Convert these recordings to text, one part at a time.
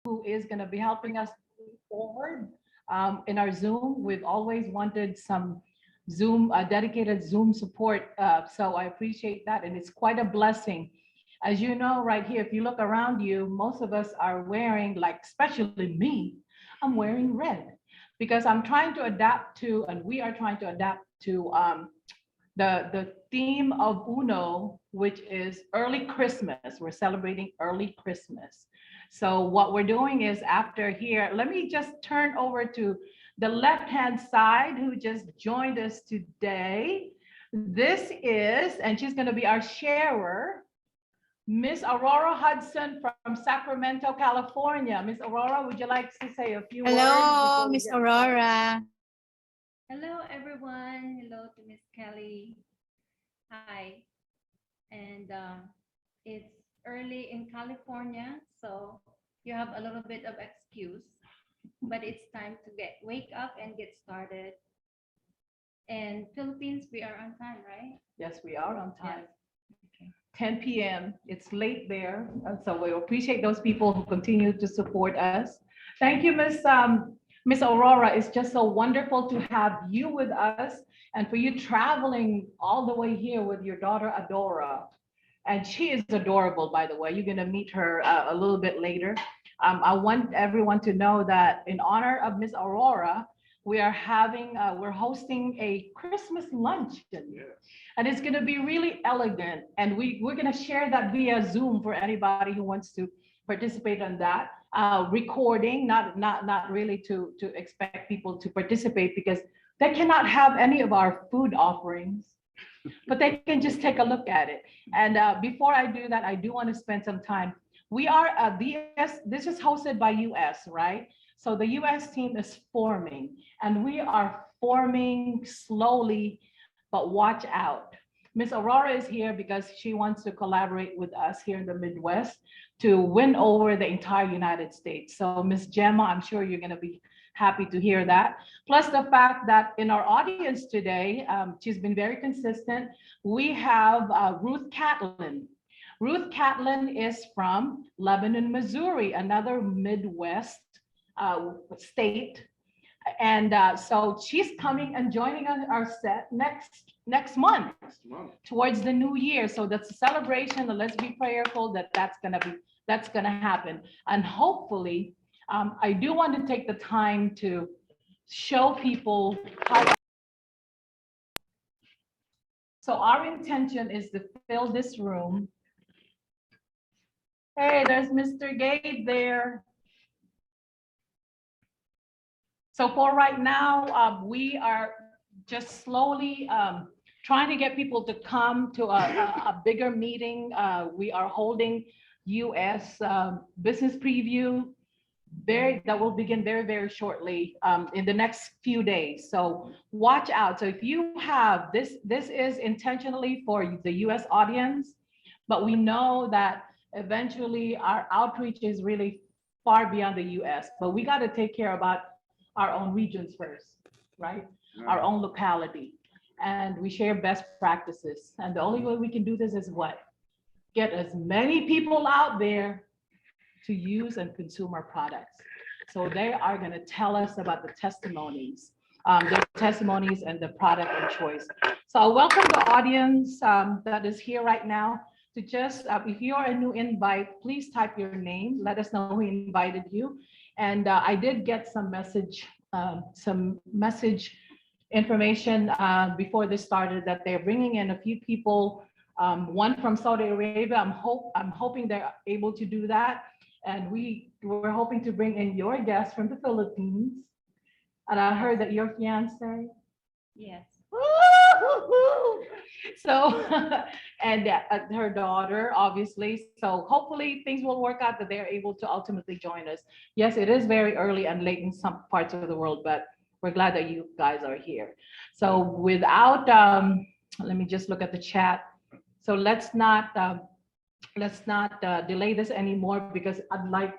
who is going to be helping us forward in our Zoom. We've always wanted some Zoom, dedicated Zoom support. So I appreciate that. And it's quite a blessing. As you know, right here, if you look around you, most of us are wearing, like, especially me, I'm wearing red because I'm trying to adapt to, and we are trying to adapt to the theme of UNO, which is early Christmas. We're celebrating early Christmas. So what we're doing is after here, let me just turn over to the left-hand side who just joined us today. This is, and she's going to be our sharer, Miss Aurora Hudson from Sacramento, California. Miss Aurora, would you like to say a few words? Hello, Miss Aurora. Hello, everyone. Hello to Miss Kelly. Hi. And it's early in California, so you have a little bit of excuse, but it's time to wake up and get started. In Philippines, we are on time, right? Yes, we are on time. Yes. 10 p.m. It's late there. So we appreciate those people who continue to support us. Thank you, Miss Aurora. It's just so wonderful to have you with us and for you traveling all the way here with your daughter, Adora. And she is adorable, by the way. You're going to meet her a little bit later. I want everyone to know that in honor of Miss Aurora, we're hosting a Christmas luncheon. Yeah. And it's going to be really elegant. And we're going to share that via Zoom for anybody who wants to participate on that. Recording, not really to expect people to participate because they cannot have any of our food offerings, but they can just take a look at it. And before I do that, I do want to spend some time. We are this is hosted by US, right? So the US team is forming and we are forming slowly, but watch out. Miss Aurora is here because she wants to collaborate with us here in the Midwest to win over the entire United States. So Miss Gemma, I'm sure you're going to be happy to hear that. Plus the fact that in our audience today, she's been very consistent. We have Ruth Catlin. Ruth Catlin is from Lebanon, Missouri, another Midwest state. And so she's coming and joining our set next month towards the new year. So that's a celebration, and let's be prayerful that that's gonna happen. And hopefully, I do want to take the time to show people how. So our intention is to fill this room. Hey, there's Mr. Gabe there. So for right now, we are just slowly trying to get people to come to a bigger meeting. We are holding US business preview that will begin very, very shortly in the next few days. So watch out. So if you have this is intentionally for the US audience, but we know that eventually our outreach is really far beyond the US, but we got to take care about our own regions first, right? Our own locality. And we share best practices. And the only way we can do this is what? Get as many people out there to use and consume our products. So they are going to tell us about the testimonies, and the product of choice. So I welcome the audience that is here right now to just, if you're a new invite, please type your name. Let us know who invited you. And I did get some message information before this started that they're bringing in a few people, one from Saudi Arabia. I'm hoping they're able to do that. And we're hoping to bring in your guest from the Philippines. And I heard that your fiance. Yes. So, and her daughter, obviously. So hopefully things will work out that they're able to ultimately join us. Yes, it is very early and late in some parts of the world, but we're glad that you guys are here. So without, let me just look at the chat. So let's not delay this anymore because I'd like,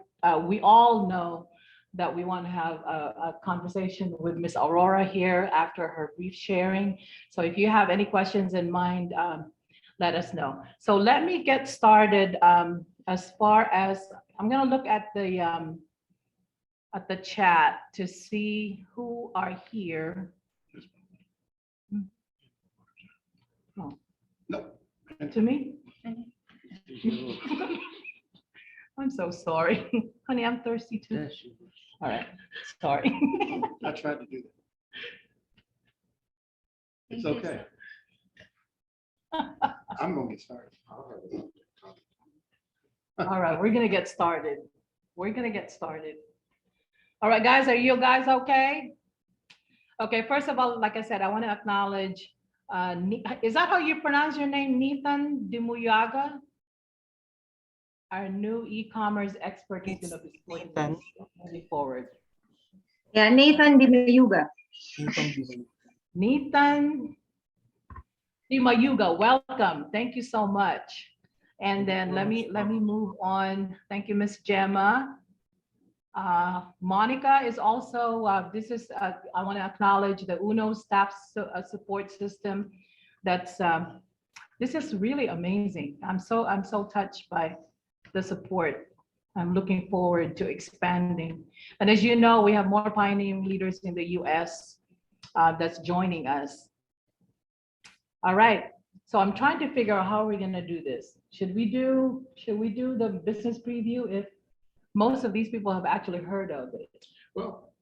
we all know that we want to have a conversation with Miss Aurora here after her brief sharing. So if you have any questions in mind, let us know. So let me get started as far as, I'm going to look at the at the chat to see who are here. Oh, No. to me? I'm so sorry. Honey, I'm thirsty too. All right, sorry. I tried to do that. It's Thank you okay. I'm gonna get started. All right, we're gonna get started. We're gonna get started. All right, guys, are you guys okay? Okay, first of all, like I said, I want to acknowledge, is that how you pronounce your name, Nathan Dimuyaga? Our new e-commerce expert is gonna be moving forward. Yeah, Nathan Dimayuga. Nathan Dimayuga, welcome. Thank you so much. And then let me move on. Thank you, Miss Gemma. Monica is also, I want to acknowledge the UNO staff support system. That's, this is really amazing. I'm so touched by the support. I'm looking forward to expanding. And as you know, we have more pioneering leaders in the US that's joining us. All right, so I'm trying to figure out how we're gonna do this. Should we do the business preview if most of these people have actually heard of it? Well,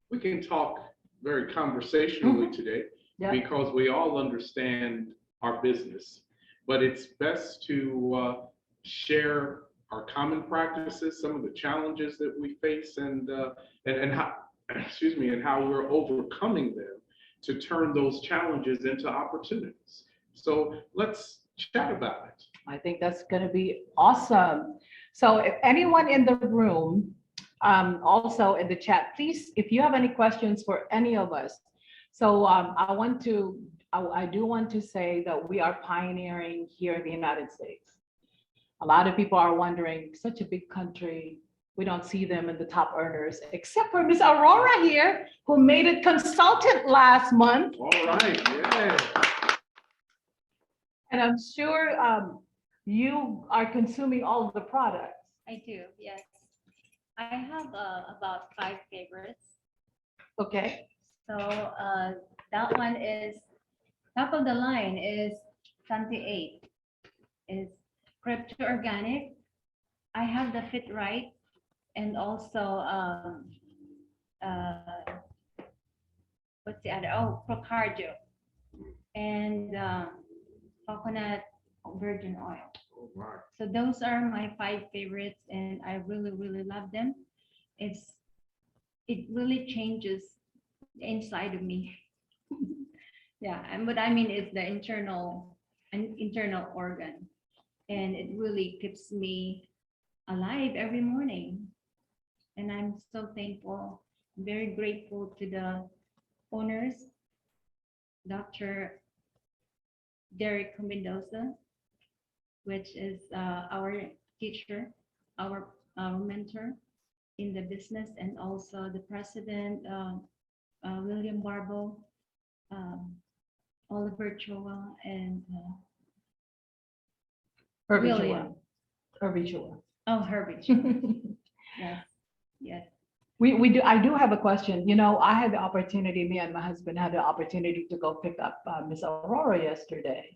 we can talk very conversationally today Yeah. because we all understand our business, but it's best to share our common practices, some of the challenges that we face, and how, excuse me, and how we're overcoming them to turn those challenges into opportunities. So let's chat about it. I think that's gonna be awesome. So if anyone in the room, also in the chat, please, if you have any questions for any of us. So I do want to say that we are pioneering here in the United States. A lot of people are wondering, such a big country, we don't see them in the top earners, except for Miss Aurora here, who made it consultant last month. All right, yeah. And I'm sure you are consuming all of the products. I do, yes. I have about 5 favorites. Okay. So that one is, top of the line is 28. Is crypto organic. I have the Fit Right and also what's the other? Oh, Procardio and coconut virgin oil. All right. So those are my 5 favorites, and I really, really love them. It really changes the inside of me. Yeah, and what I mean is the internal organ, and it really keeps me alive every morning. And I'm so thankful, very grateful to the owners, Dr. Derek Mendoza, which is our teacher, our mentor in the business, and also the president, William Barbo, Oliver Choa, and Herbie William. Chua. Herbie Chua. Oh, Herbie. Choa. Yes, yes. I do have a question. You know, I had the opportunity, me and my husband had the opportunity to go pick up Miss Aurora yesterday.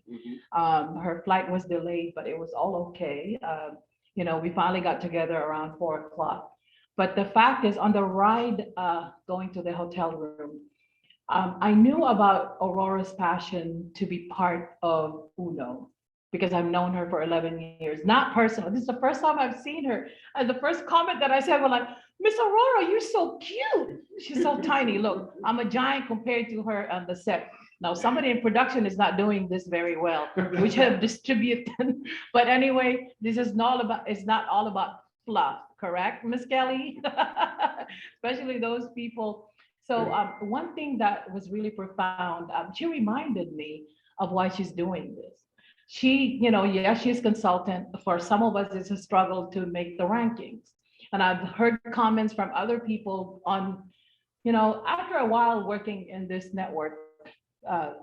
Her flight was delayed, but it was all okay. You know, we finally got together around 4 o'clock. But the fact is, on the ride going to the hotel room, I knew about Aurora's passion to be part of UNO because I've known her for 11 years, not personal. This is the first time I've seen her. And the first comment that I said was like, Miss Aurora, you're so cute. She's so tiny. Look, I'm a giant compared to her on the set. Now, somebody in production is not doing this very well. We should have distributed. But anyway, this is not about, it's not all about fluff, correct, Miss Kelly? Especially those people. So one thing that was really profound, she reminded me of why she's doing this. She, you know, yeah, she's consultant. For some of us, it's a struggle to make the rankings. And I've heard comments from other people on, you know, after a while working in this network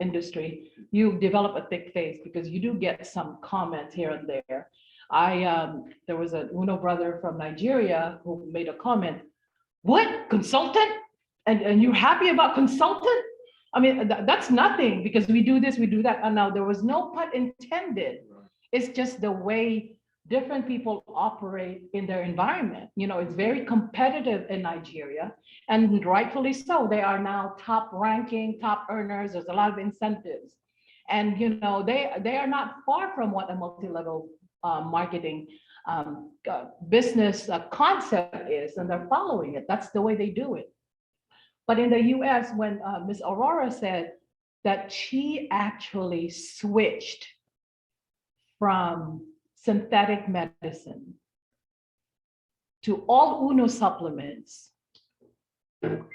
industry, you develop a thick face because you do get some comments here and there. There was a Uno brother from Nigeria who made a comment, what, consultant? And you're happy about consultant? I mean, that's nothing because we do this, we do that. And now there was no pun intended. It's just the way different people operate in their environment. You know, it's very competitive in Nigeria, and rightfully so. They are now top ranking, top earners. There's a lot of incentives. And, you know, they are not far from what a multi-level marketing business concept is, and they're following it. That's the way they do it. But in the US, when Ms. Aurora said that she actually switched from synthetic medicine to all UNO supplements, and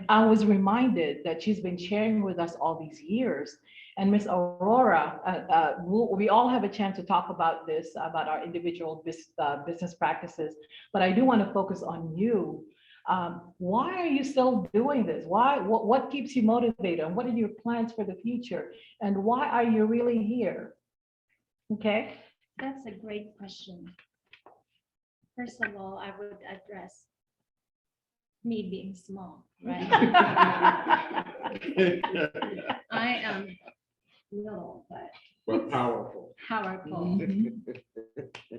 I was reminded that she's been sharing with us all these years. And Ms. Aurora, we all have a chance to talk about this, about our individual business practices, but I do want to focus on you. Why are you still doing this? What keeps you motivated? And what are your plans for the future? And why are you really here? Okay. That's a great question. First of all, I would address me being small, right? I am little, but But powerful. powerful. Mhm.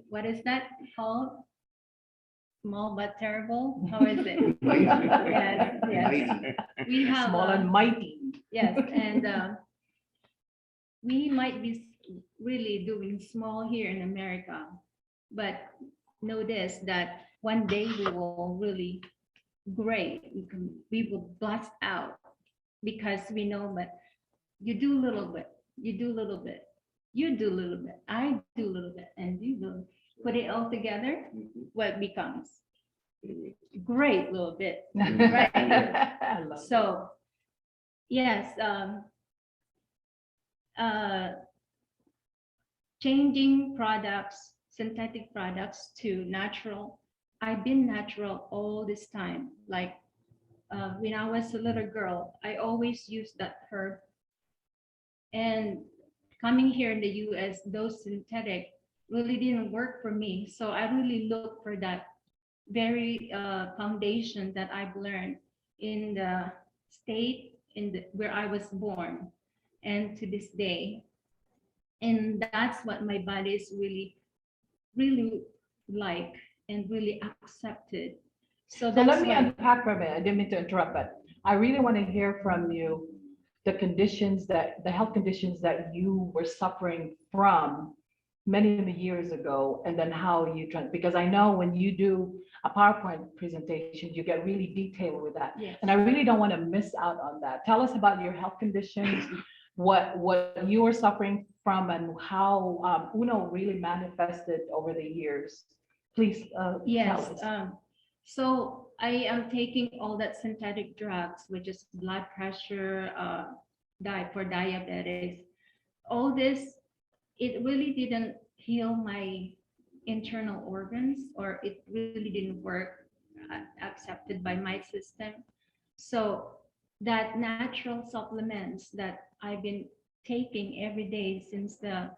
What is that called? Small but terrible? How is it? Mighty. Yes, yes. We have, Small and mighty. yes, and we might be really doing small here in America, but know this, that one day we will really great. We will blast out because we know, but you do a little bit, you do a little bit, you do a little bit, I do a little bit, and you do. Put it all together, what becomes? Great little bit. Right. I love it. So, yes, changing products, synthetic products to natural. I've been natural all this time. Like when I was a little girl, I always used that herb. And coming here in the US, those synthetic really didn't work for me. So I really looked for that very foundation that I've learned in the state where I was born and to this day. And that's what my body is really, really like and really accepted. So So that's let me why, unpack for a minute. I didn't mean to interrupt, but I really want to hear from you the health conditions that you were suffering from many years ago, and then how you because I know when you do a PowerPoint presentation, you get really detailed with that. yes. And I really don't want to miss out on that. Tell us about your health conditions, what you were suffering from, and how UNO really manifested over the years. Please Yes. tell us. So I am taking all that synthetic drugs, which is blood pressure, for diabetics. All this, it really didn't heal my internal organs, or it really didn't work accepted by my system. So that natural supplements that I've been taking every day since the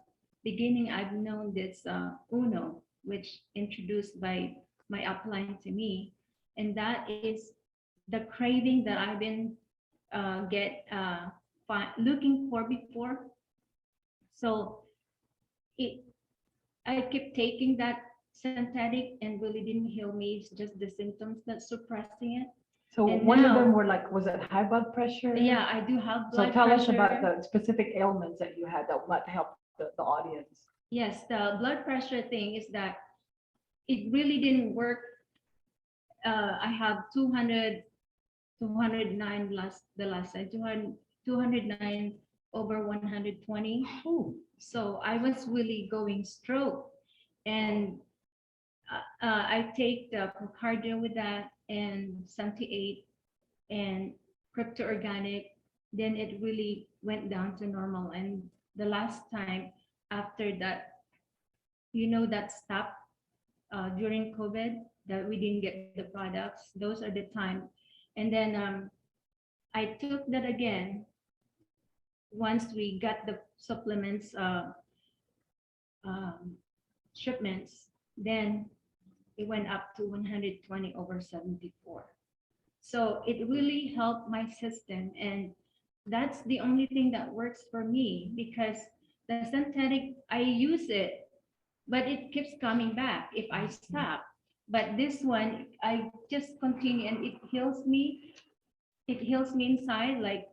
beginning, I've known this UNO, which introduced by my upline to me, and that is the craving that I've been looking for before. So I kept taking that synthetic and really didn't heal me. It's just the symptoms that's suppressing it. So and one of them now- were like, was it high blood pressure? Yeah, I do have So blood tell pressure. us about the specific ailments that you had that might help the audience. Yes, the blood pressure thing is that it really didn't work. I have 209 the last time, 209 over 120. Ooh. So I was really going stroke, and I take the cardio with that and 78 and crypto organic. Then it really went down to normal. And the last time after that, that stopped during COVID, that we didn't get the products. Those are the time. And then I took that again once we got the supplements shipments. Then it went up to 120 over 74. So it really helped my system. And that's the only thing that works for me, because the synthetic, I use it, but it keeps coming back if I stop. But this one, I just continue and it heals me. It heals me inside, like,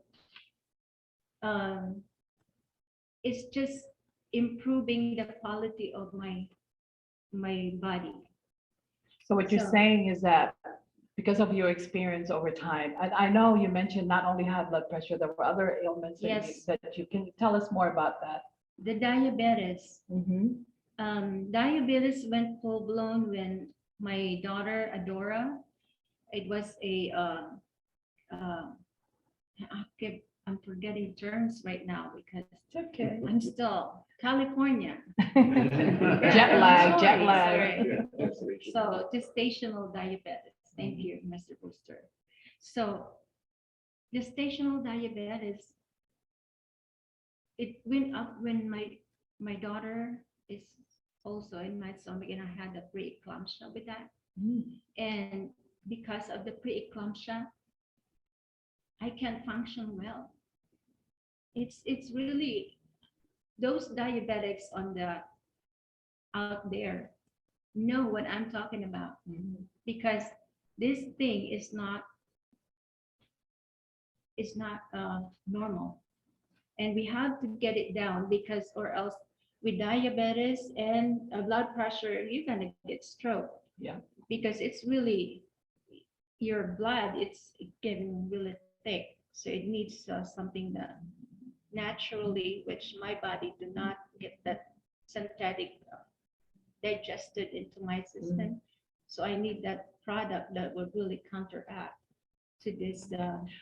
um, it's just improving the quality of my body. So what you're So- saying is that because of your experience over time, and I know you mentioned not only high blood pressure, there were other ailments that Yes. that you can tell us more about that. The diabetes, Mhm. diabetes went full blown when my daughter Adora, it was I'm forgetting terms right now because It's okay. I'm still California. Jet lag, jet Sorry, lag. sorry. Yeah, that's the issue. So gestational diabetes. Thank you, Mr. Booster. So gestational diabetes, it went up when my daughter is also in my stomach, and I had a preeclampsia with that. Mm. And because of the preeclampsia, I can't function well. It's really those diabetics on the out there know what I'm talking about, because this thing is not normal, and we have to get it down, because or else with diabetes and blood pressure you're gonna get stroke. Yeah. Because it's really your blood, it's getting really thick, so it needs something that naturally, which my body do not get that synthetic digested into my system. So I need that product that would really counteract to this.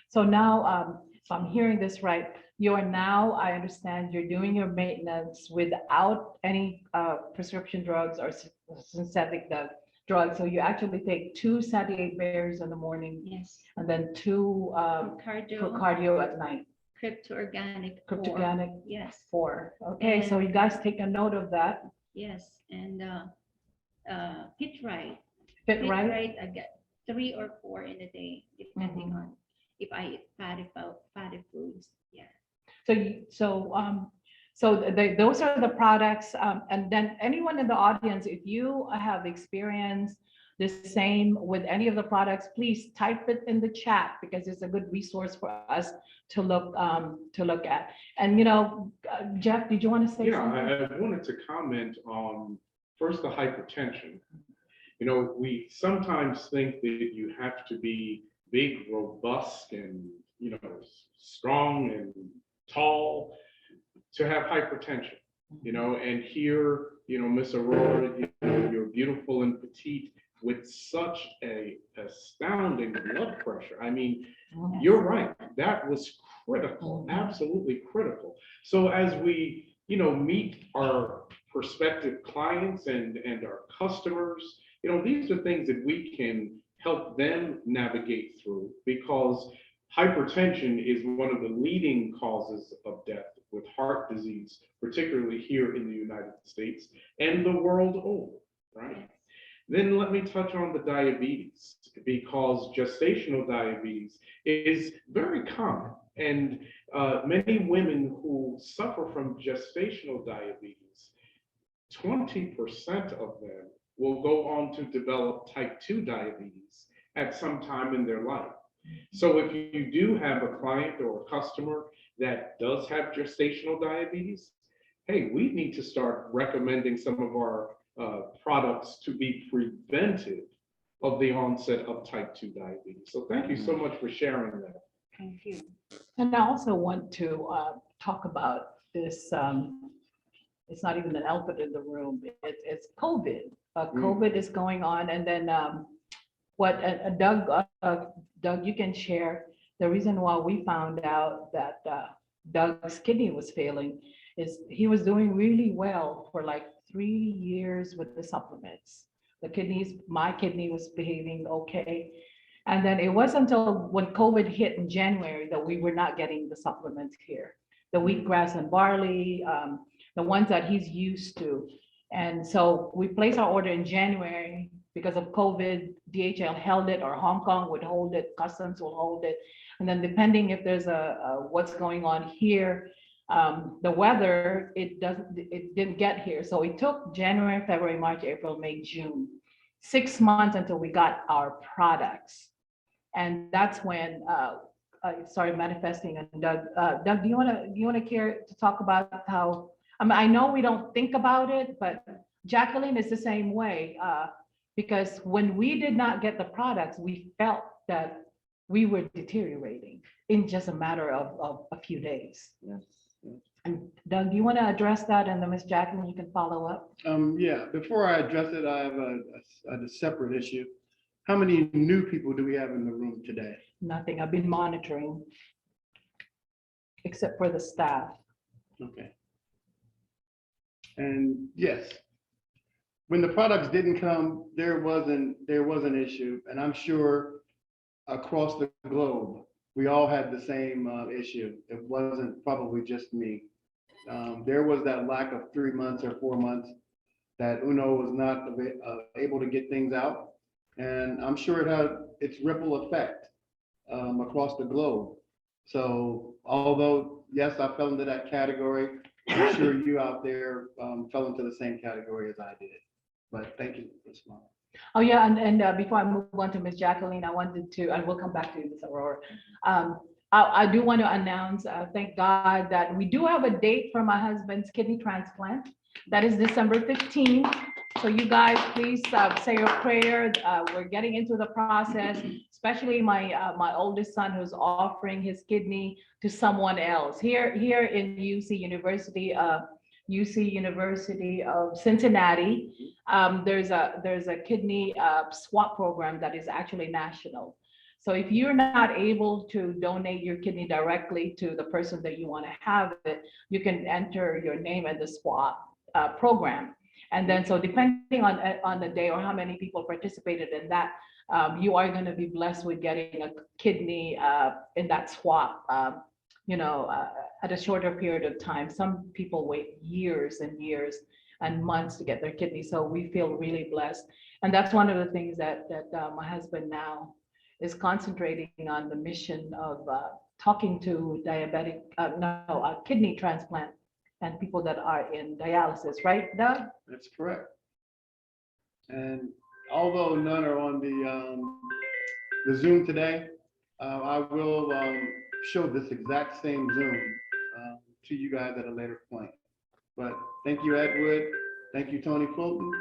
So now, so I'm hearing this right, you are now, I understand, you're doing your maintenance without any prescription drugs or synthetic drugs. So you actually take 2 Satiate berries in the morning Yes. and then 2 for Cardio, cardio at night. crypto-organic. Cryptogenic Yes, 4. Okay, so you guys take a note of that. yes, and Fit Right. Fit Fit right? Right, I get 3 or 4 in a day, depending on if I eat fatty foods. Yeah. Those are the products. And then anyone in the audience, if you have experienced the same with any of the products, please type it in the chat, because it's a good resource for us to look at. And, Jeff, did you want to say Yeah, something? I wanted to comment on first the hypertension. We sometimes think that you have to be big, robust, and strong and tall to have hypertension. And here, Miss Aurora, you're beautiful and petite with such a astounding blood pressure. I mean, you're right. That was critical, absolutely critical. So as we, meet our prospective clients and our customers, these are things that we can help them navigate through, because hypertension is one of the leading causes of death with heart disease, particularly here in the United States and the world over, right? Then let me touch on the diabetes, because gestational diabetes is very common. And many women who suffer from gestational diabetes, 20% of them will go on to develop type 2 diabetes at some time in their life. So if you do have a client or a customer that does have gestational diabetes, hey, we need to start recommending some of our products to be preventive of the onset of type 2 diabetes. So thank you so much for sharing that. Thank you. And I also want to talk about this. It's not even an elephant in the room. It's COVID. COVID is going on, and then what Doug, you can share the reason why we found out that Doug's kidney was failing is he was doing really well for like 3 years with the supplements. My kidney was behaving okay. And then it wasn't until when COVID hit in January that we were not getting the supplements here. The wheatgrass and barley, the ones that he's used to. And so we placed our order in January, because of COVID, DHL held it, or Hong Kong would hold it, Customs will hold it. And then depending if there's what's going on here, the weather, it didn't get here. So it took January, February, March, April, May, June, 6 months until we got our products. And that's when it started manifesting. And Doug, do you want to care to talk about how, I mean, I know we don't think about it, but Jacqueline is the same way. Because when we did not get the products, we felt that we were deteriorating in just a matter of a few days. Yes. And Doug, do you want to address that? And then Ms. Jacqueline, you can follow up. Yeah, before I address it, I have a separate issue. How many new people do we have in the room today? Nothing. I've been monitoring, except for the staff. Okay. And yes, when the products didn't come, there was an issue, and I'm sure across the globe, we all had the same issue. It wasn't probably just me. There was that lack of 3 months or 4 months that UNO was not able to get things out. And I'm sure it had its ripple effect across the globe. So although, yes, I fell into that category, I'm sure you out there fell into the same category as I did. But thank you for smiling. Oh, yeah, and before I move on to Ms. Jacqueline, I wanted to, and we'll come back to you, Ms. Aurora. I do want to announce, thank God, that we do have a date for my husband's kidney transplant. That is December 15th. So you guys, please say your prayer. We're getting into the process, especially my oldest son, who's offering his kidney to someone else here in UC University of Cincinnati. There's a kidney swap program that is actually national. So if you're not able to donate your kidney directly to the person that you want to have it, you can enter your name in the swap program. And then, so depending on the day or how many people participated in that, you are going to be blessed with getting a kidney in that swap, at a shorter period of time. Some people wait years and years and months to get their kidney. So we feel really blessed. And that's one of the things that my husband now is concentrating on, the mission of talking to kidney transplant and people that are in dialysis, right, Doug? That's correct. And although none are on the Zoom today, I will show this exact same Zoom to you guys at a later point. But thank you, Edward. Thank you, Tony Fulton.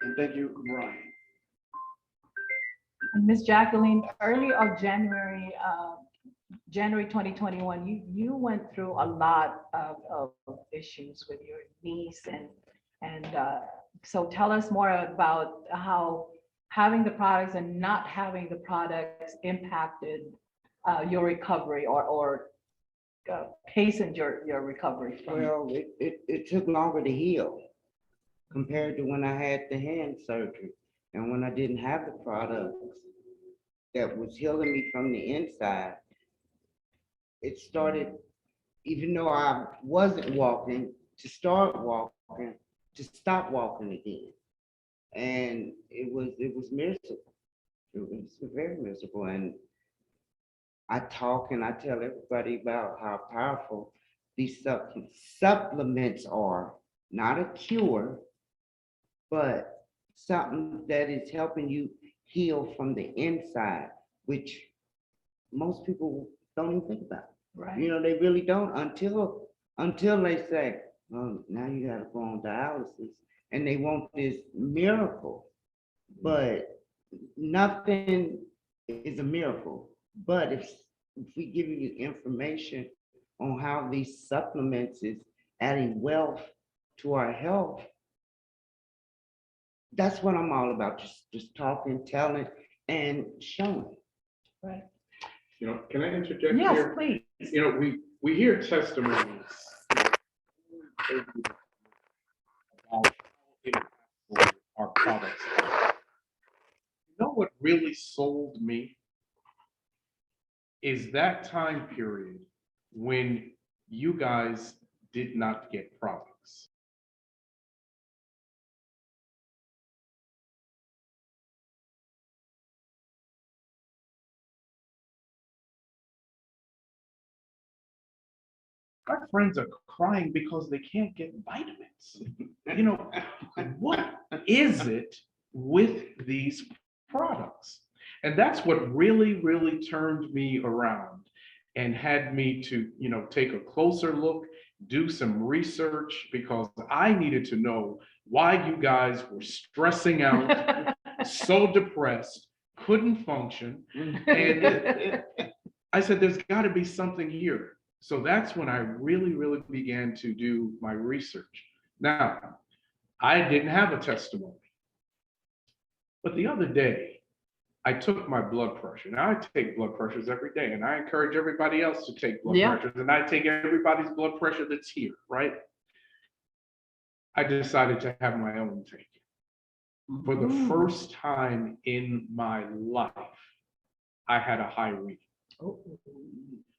And thank you, Brian. And Ms. Jacqueline, early of January 2021, you went through a lot of issues with your niece, and so tell us more about how having the products and not having the products impacted your recovery or hastened your recovery. Well, it took longer to heal compared to when I had the hand surgery and when I didn't have the products that was healing me from the inside. It started, even though I wasn't walking, to start walking, to stop walking again. And it was miserable. It was very miserable. And I talk and I tell everybody about how powerful these supplements are. Not a cure, but something that is helping you heal from the inside, which most people don't even think about. Right. You know, they really don't until they say, oh, now you gotta go on dialysis, and they want this miracle. But nothing is a miracle. But if we give you information on how these supplements is adding wealth to our health, that's what I'm all about. Just talking, telling, and showing. Right. Can I interject Yes, here? please. We hear testimonies about how impactful our products are. You know what really sold me is that time period when you guys did not get products. our friends are crying because they can't get vitamins. You know, what is it with these products? And that's what really, really turned me around and had me to, you know, take a closer look, do some research, because I needed to know why you guys were stressing out, so depressed, couldn't function. And I said, there's got to be something here. So that's when I really, really began to do my research. Now, I didn't have a testimony, but the other day, I took my blood pressure. Now I take blood pressures every day, and I encourage everybody else to take blood pressures, and I take everybody's blood pressure that's here, right? I decided to have my own take. For the first time in my life, I had a high reading.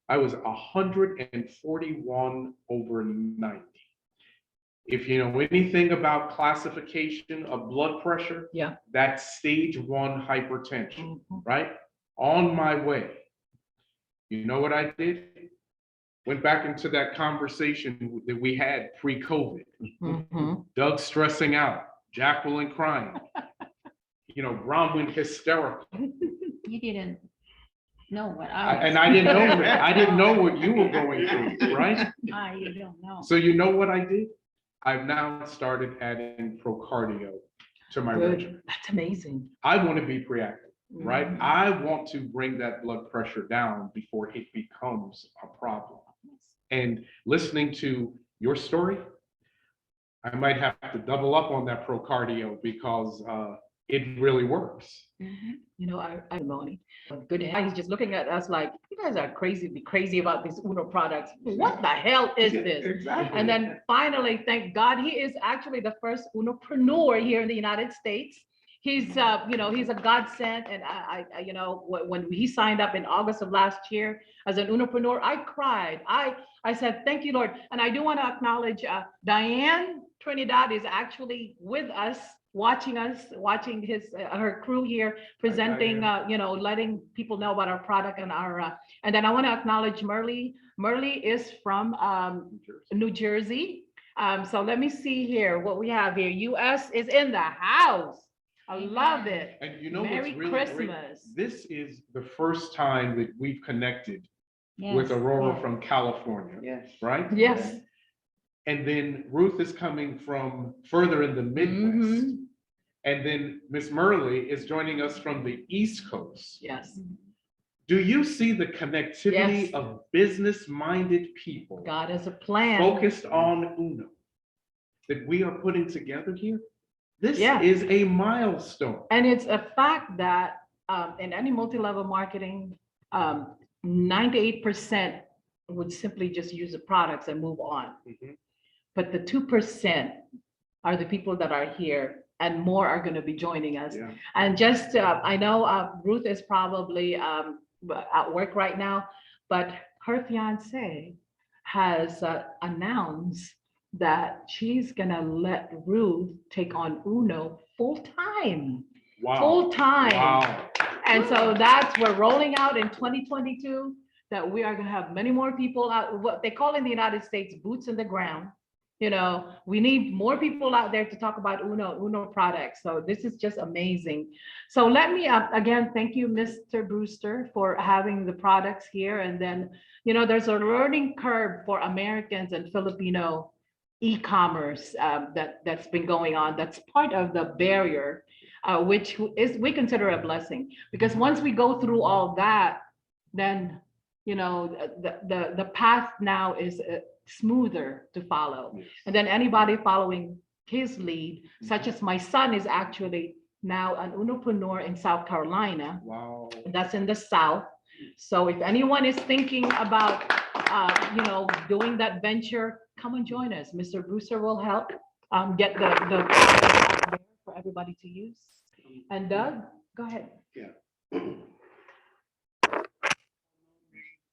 I was 141/90. If you know anything about classification of blood pressure, that's stage 1 hypertension, right? On my way. You know what I did? Went back into that conversation that we had pre-COVID. Doug stressing out, Jacqueline crying, you know, Bronwyn hysterical. You didn't know what And I didn't know that. I didn't know what you were going through, right? You don't know. So you know what I did? I've now started adding procardio to my regimen. That's amazing. I want to be preactive, right? I want to bring that blood pressure down before it becomes a problem. And listening to your story, I might have to double up on that procardio because it really works. You know, I'm Moni. Good. He's just looking at us like, you guys are crazy about these Uno products. What the hell is this? Exactly. And then finally, thank God, he is actually the first Unopreneur here in the United States. He's, you know, he's a godsend. And I you know, when he signed up in August of last year as an Unopreneur, I cried. I said, thank you, Lord. And I do want to acknowledge Diane Trinidad is actually with us, watching his her crew here presenting, you know, letting people know about our product and our and then I want to acknowledge Merle. Merle is from New Jersey. So let me see here what we have here. US is in the house. I love it. And you know Merry what's really Christmas. great? This is the first time that we've connected with Aurora from California, Yes. right? Yes. And then Ruth is coming from further in the Midwest. And then Miss Murley is joining us from the East Coast. Yes. Do you see the connectivity Yes. of business-minded people God has a plan. focused on Uno that we are putting together here? This Yeah. is a milestone. And it's a fact that in any multi-level marketing, 98% would simply just use the products and move on. But the 2% are the people that are here, and more are going to be joining us. Yeah. And just, I know Ruth is probably at work right now, but her fiance has announced that she's gonna let Ruth take on Uno full time. Wow. Full time. Wow. And so we're rolling out in 2022 that we are gonna have many more people out, what they call in the United States, boots in the ground. You know, we need more people out there to talk about Uno products. So this is just amazing. So let me, again, thank you, Mr. Brewster, for having the products here. And then, you know, there's a learning curve for Americans and Filipino e-commerce that's been going on. That's part of the barrier, which is we consider a blessing, because once we go through all that, then, you know, the path now is smoother to follow. Yes. And then anybody following his lead, such as my son is actually now an Unopreneur in South Carolina. Wow. That's in the South. So if anyone is thinking about, you know, doing that venture, come and join us. Mr. Brewster will help get the out there for everybody to use. And Doug, go ahead. Yeah.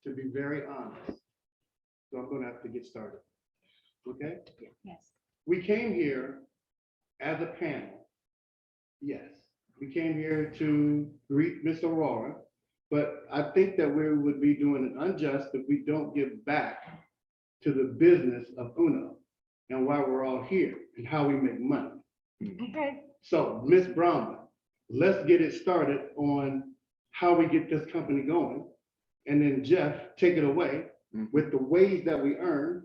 To be very honest, so I'm gonna have to get started. Okay? Yes. We came here as a panel. Yes, we came here to greet Miss Aurora, but I think that we would be doing it unjust if we don't give back to the business of Uno and why we're all here and how we make money. Okay. So, Ms. Brown, let's get it started on how we get this company going. And then Jeff, take it away with the ways that we earn.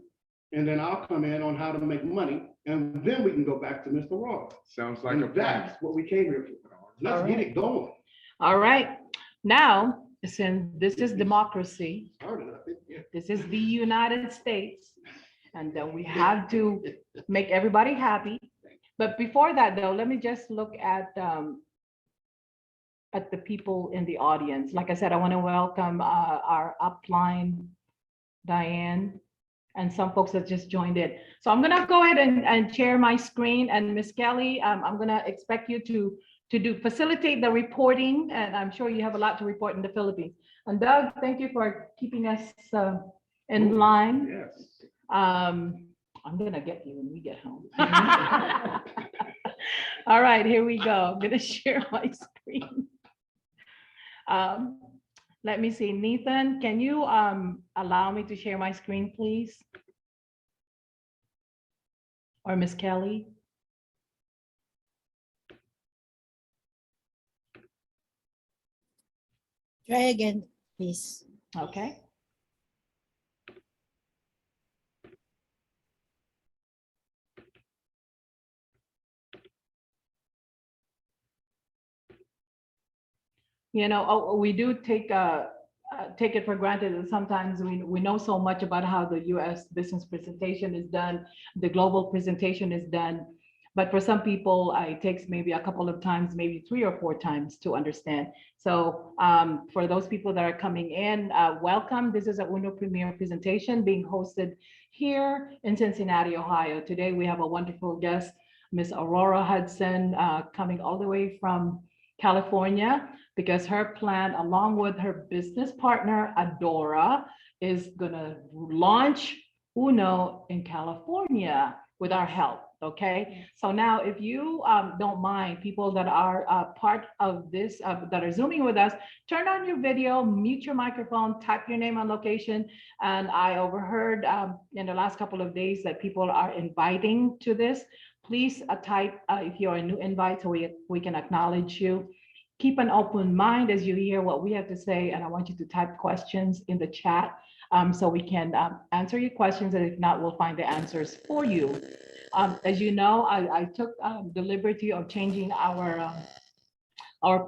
And then I'll come in on how to make money. And then we can go back to Mr. Ross. Sounds like a And plan. that's what we came here for. Let's get it going. All right. Now, since this is democracy, Started, I think, yeah. this is the United States, and we have to make everybody happy. But before that, though, let me just look at the people in the audience. Like I said, I want to welcome our upline, Diane, and some folks that just joined in. So I'm gonna go ahead and share my screen, and Miss Kelly, I'm gonna expect you to facilitate the reporting, and I'm sure you have a lot to report in the Philippines. And Doug, thank you for keeping us in line. Yes. I'm gonna get you when we get home. All right, here we go. I'm gonna share my screen. Let me see, Nathan, can you allow me to share my screen, please? Or Miss Kelly? Try again, please. Okay. You know, we do take it for granted that sometimes we know so much about how the US business presentation is done, the global presentation is done. But for some people, it takes maybe a couple of times, maybe 3 or 4 times to understand. So for those people that are coming in, welcome. This is a Uno Premier presentation being hosted here in Cincinnati, Ohio. Today, we have a wonderful guest, Miss Aurora Hudson, coming all the way from California, because her plan, along with her business partner, AURORA, is gonna launch Uno in California with our help, okay? So now if you don't mind, people that are part of this, that are Zooming with us, turn on your video, mute your microphone, type your name and location. And I overheard in the last couple of days that people are inviting to this. Please type if you're a new invite so we can acknowledge you. Keep an open mind as you hear what we have to say, and I want you to type questions in the chat so we can answer your questions, and if not, we'll find the answers for you. As you know, I took the liberty of changing our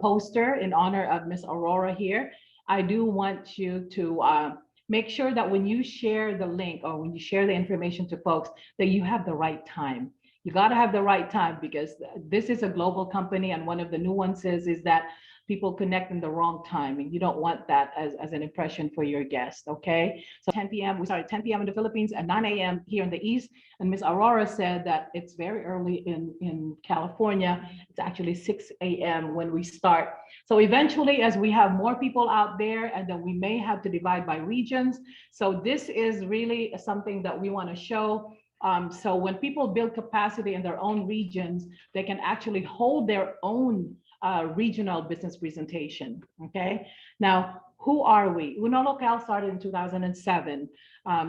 poster in honor of Miss Aurora here. I do want you to make sure that when you share the link or when you share the information to folks, that you have the right time. You got to have the right time, because this is a global company, and one of the nuances is that people connect in the wrong time, and you don't want that as an impression for your guest, okay? So 10 p.m., we started 10 p.m. in the Philippines and 9 a.m. here in the East, and Miss Aurora said that it's very early in California. It's actually 6 a.m. when we start. So eventually, as we have more people out there, and then we may have to divide by regions. So this is really something that we want to show. So when people build capacity in their own regions, they can actually hold their own regional business presentation, okay? Now, who are we? Uno Local started in 2007.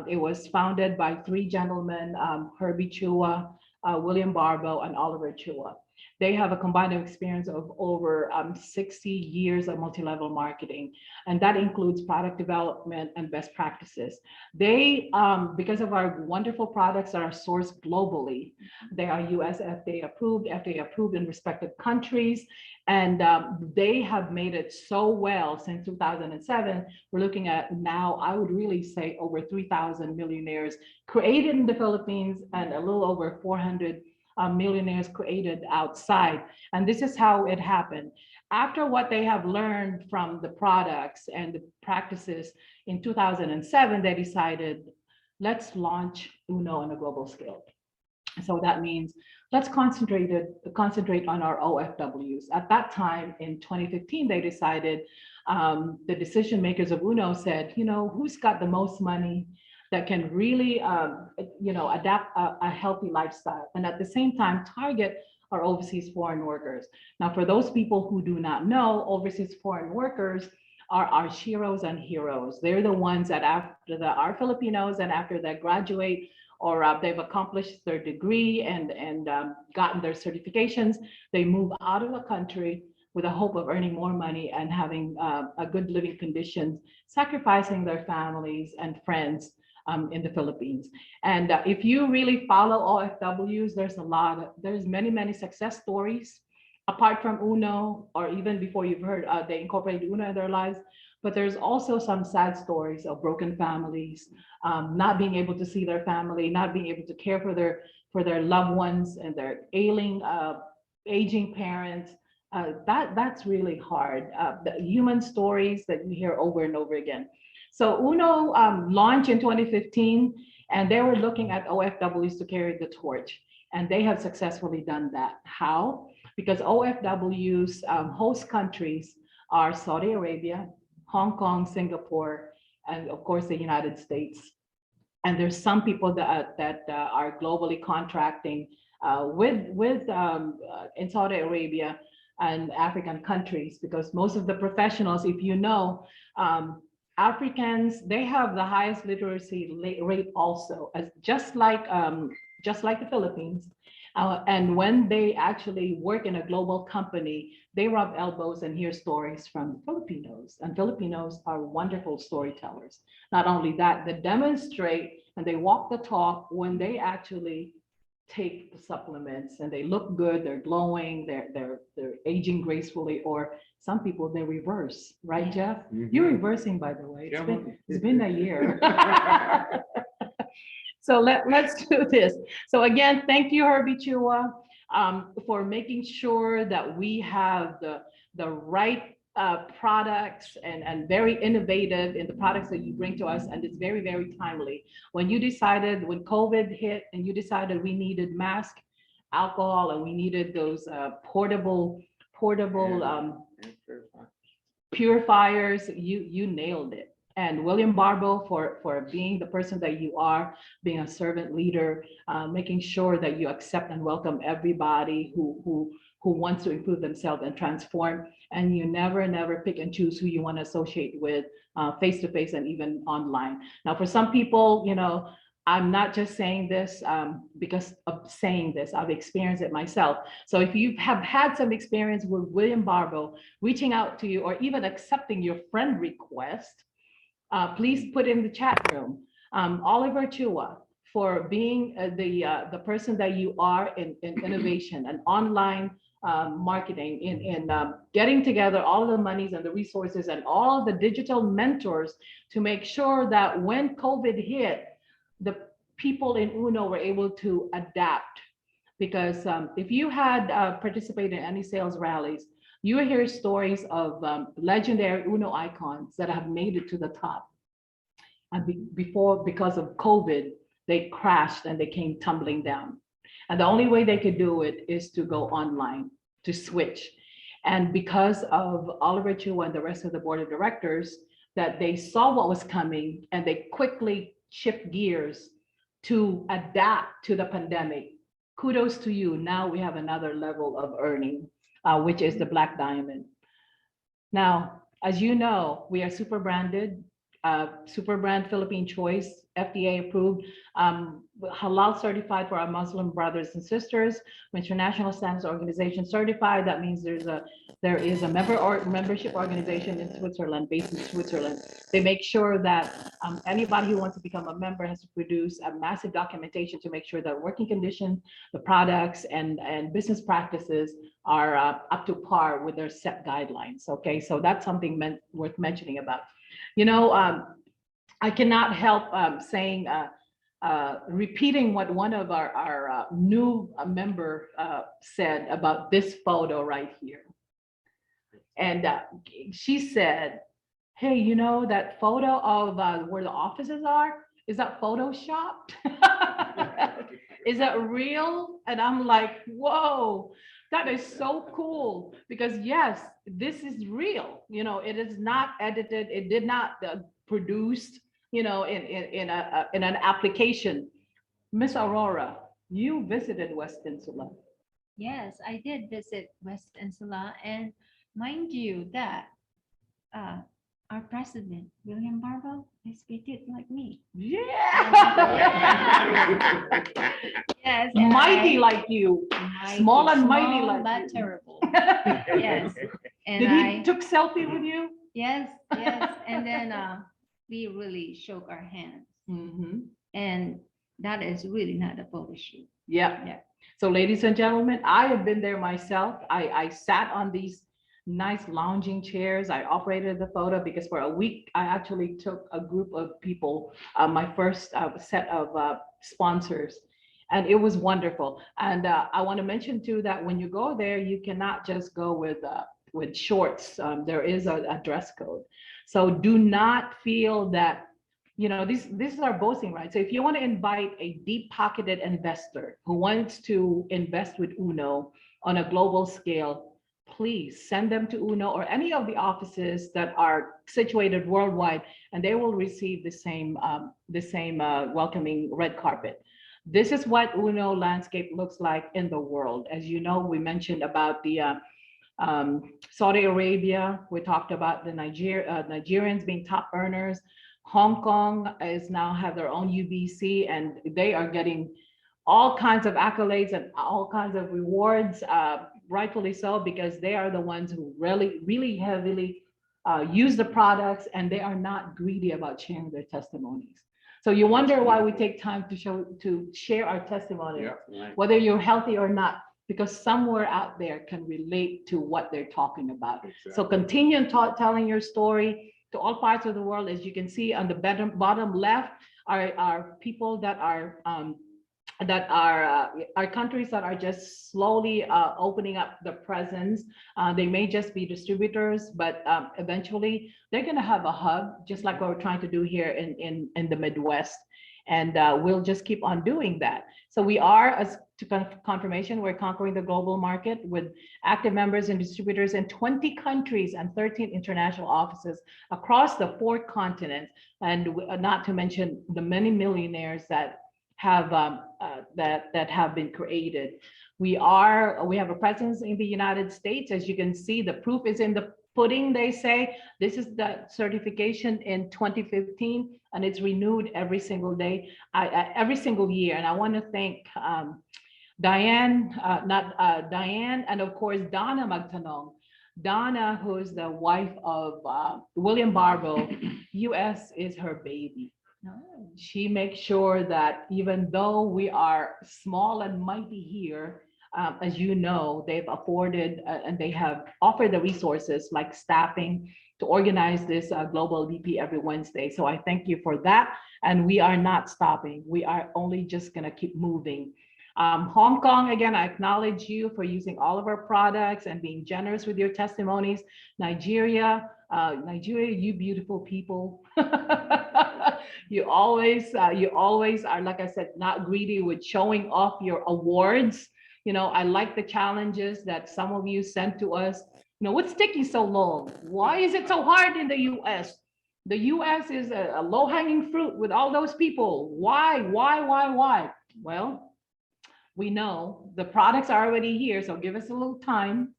It was founded by 3 gentlemen, Herbie Chua, William Barbo, and Oliver Chua. They have a combined experience of over 60 years of multi-level marketing, and that includes product development and best practices. They, because of our wonderful products that are sourced globally, they are US FDA approved in respective countries, and they have made it so well since 2007. We're looking at now, I would really say, over 3,000 millionaires created in the Philippines, and a little over 400 millionaires created outside. And this is how it happened. After what they have learned from the products and the practices in 2007, they decided, let's launch Uno on a global scale. So that means let's concentrate on our OFWs. At that time in 2015, they decided, the decision makers of Uno said, you know, who's got the most money that can really, adapt a healthy lifestyle, and at the same time target our overseas foreign workers. Now, for those people who do not know, overseas foreign workers are our sheroes and heroes. They're the ones that our Filipinos and after they graduate or they've accomplished their degree and gotten their certifications, they move out of the country with a hope of earning more money and having a good living conditions, sacrificing their families and friends in the Philippines. And if you really follow OFWs, there's many success stories apart from UNO, or even before you've heard, they incorporated UNO in their lives. But there's also some sad stories of broken families, not being able to see their family, not being able to care for their loved ones and their aging parents. That's really hard. The human stories that you hear over and over again. So UNO launched in 2015, and they were looking at OFWs to carry the torch, and they have successfully done that. How? Because OFWs host countries are Saudi Arabia, Hong Kong, Singapore, and of course the United States. And there's some people that are globally contracting in Saudi Arabia and African countries, because most of the professionals, if you know, Africans, they have the highest literacy rate also, as just like the Philippines. And when they actually work in a global company, they rub elbows and hear stories from Filipinos. And Filipinos are wonderful storytellers. Not only that, they demonstrate and they walk the talk when they actually take the supplements and they look good, they're glowing, they're aging gracefully, or some people they reverse, right, Jeff? You're reversing, by the way. It's been a year. So let's do this. So again, thank you, Herbie Chua, for making sure that we have the right products and very innovative in the products that you bring to us. And it's very timely. When COVID hit and you decided we needed mask, alcohol, and we needed those portable purifiers, you nailed it. And William Barbo for being the person that you are, being a servant leader, making sure that you accept and welcome everybody who wants to improve themselves and transform. And you never pick and choose who you want to associate with face to face and even online. Now, for some people, I'm not just saying this because of saying this. I've experienced it myself. So if you have had some experience with William Barbo reaching out to you or even accepting your friend request, please put in the chat room. Oliver Chua, for being the person that you are in innovation and online marketing, in getting together all the monies and the resources and all the digital mentors to make sure that when COVID hit, the people in UNO were able to adapt. Because if you had participated in any sales rallies, you hear stories of legendary UNO icons that have made it to the top. And because of COVID, they crashed and they came tumbling down. And the only way they could do it is to go online, to switch. And because of Oliver Chua and the rest of the board of directors, that they saw what was coming and they quickly shift gears to adapt to the pandemic. Kudos to you. Now we have another level of earning, which is the Black Diamond. Now, as you know, we are super branded, super brand Philippine Choice, FDA approved, halal certified for our Muslim brothers and sisters, International Standards Organization certified. That means there is a membership organization in Switzerland, based in Switzerland. They make sure that anybody who wants to become a member has to produce a massive documentation to make sure that working conditions, the products, and business practices are up to par with their set guidelines. Okay, so that's something worth mentioning about. I cannot help repeating what one of our new member said about this photo right here. And she said, hey, that photo of where the offices are, is that photoshopped? Is that real? And I'm like, whoa, that is so cool. Because yes, this is real. It is not edited. It did not produced, in an application. Miss Aurora, you visited West Insula. Yes, I did visit West Insula, and mind you that our president, William Barbo, is fitted like me. Yeah. Yes. and Mighty I- like you. mighty, Small and mighty small like but you. terrible. Yes. And Did he I, took selfie with you? yes, yes. And then we really shook our hands. Mhm. And that is really not a photo shoot. Yeah. Yeah. So ladies and gentlemen, I have been there myself. I sat on these nice lounging chairs. I operated the photo because for a week, I actually took a group of people, my first set of sponsors. And it was wonderful. And I want to mention too that when you go there, you cannot just go with shorts. There is a dress code. So do not feel that, you know, this is our boasting, right? So if you want to invite a deep-pocketed investor who wants to invest with UNO on a global scale, please send them to UNO or any of the offices that are situated worldwide, and they will receive the same welcoming red carpet. This is what UNO landscape looks like in the world. As you know, we mentioned about the Saudi Arabia. We talked about the Nigerians being top earners. Hong Kong is now have their own UBC, and they are getting all kinds of accolades and all kinds of rewards, rightfully so, because they are the ones who really heavily use the products, and they are not greedy about sharing their testimonies. So you wonder why we take time to share our testimony, whether you're healthy or not, because somewhere out there can relate to what they're talking about. So continue telling your story to all parts of the world. As you can see on the bottom left are people that are countries that are just slowly opening up the presence. They may just be distributors, but eventually they're going to have a hub, just like what we're trying to do here in the Midwest. And we'll just keep on doing that. So we are, as to confirmation, we're conquering the global market with active members and distributors in 20 countries and 13 international offices across the 4 continents. And not to mention the many millionaires that have that have been created. We have a presence in the United States. As you can see, the proof is in the pudding, they say. This is the certification in 2015, and it's renewed every single day, every single year. And I want to thank Diane, Diane, and of course, Donna Magtanong. Donna, who is the wife of William Barbo, US is her baby. She makes sure that even though we are small and mighty here, as you know, they've afforded and they have offered the resources like staffing to organize this global VP every Wednesday. So I thank you for that. And we are not stopping. We are only just going to keep moving. Hong Kong, again, I acknowledge you for using all of our products and being generous with your testimonies. Nigeria, you beautiful people. You always are, like I said, not greedy with showing off your awards. You know, I like the challenges that some of you sent to us. You know, what's taking so long? Why is it so hard in the US? The US is a low-hanging fruit with all those people. Why? Well, we know the products are already here, so give us a little time.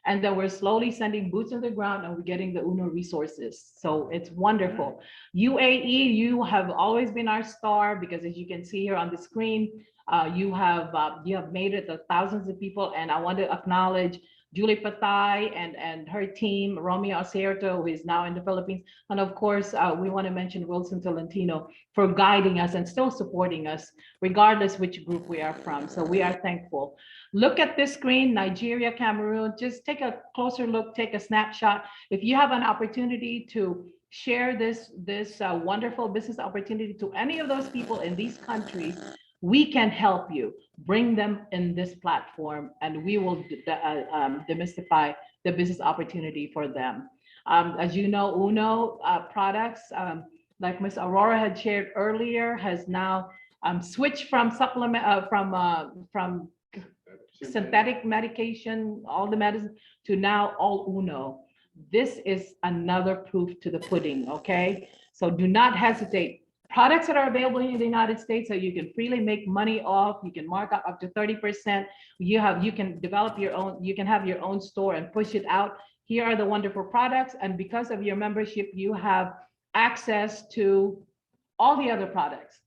And then we're slowly sending boots on the ground and we're getting the UNO resources. So it's wonderful. UAE, you have always been our star because as you can see here on the screen, you have made it to thousands of people. And I want to acknowledge Julie Patay and her team, Romeo Acerto, who is now in the Philippines. And of course, we want to mention Wilson Tolentino for guiding us and still supporting us, regardless which group we are from. So we are thankful. Look at this screen, Nigeria, Cameroon. Just take a closer look, take a snapshot. If you have an opportunity to share this wonderful business opportunity to any of those people in these countries, we can help you bring them in this platform and we will demystify the business opportunity for them. As you know, UNO products, like Ms. Aurora had shared earlier, has now switched from from synthetic medication, all the medicine, to now all UNO. This is another proof to the pudding, okay? So do not hesitate. Products that are available in the United States that you can freely make money off, you can mark up to 30%. You can develop your own, you can have your own store and push it out Here are the wonderful products. And because of your membership, you have access to all the other products.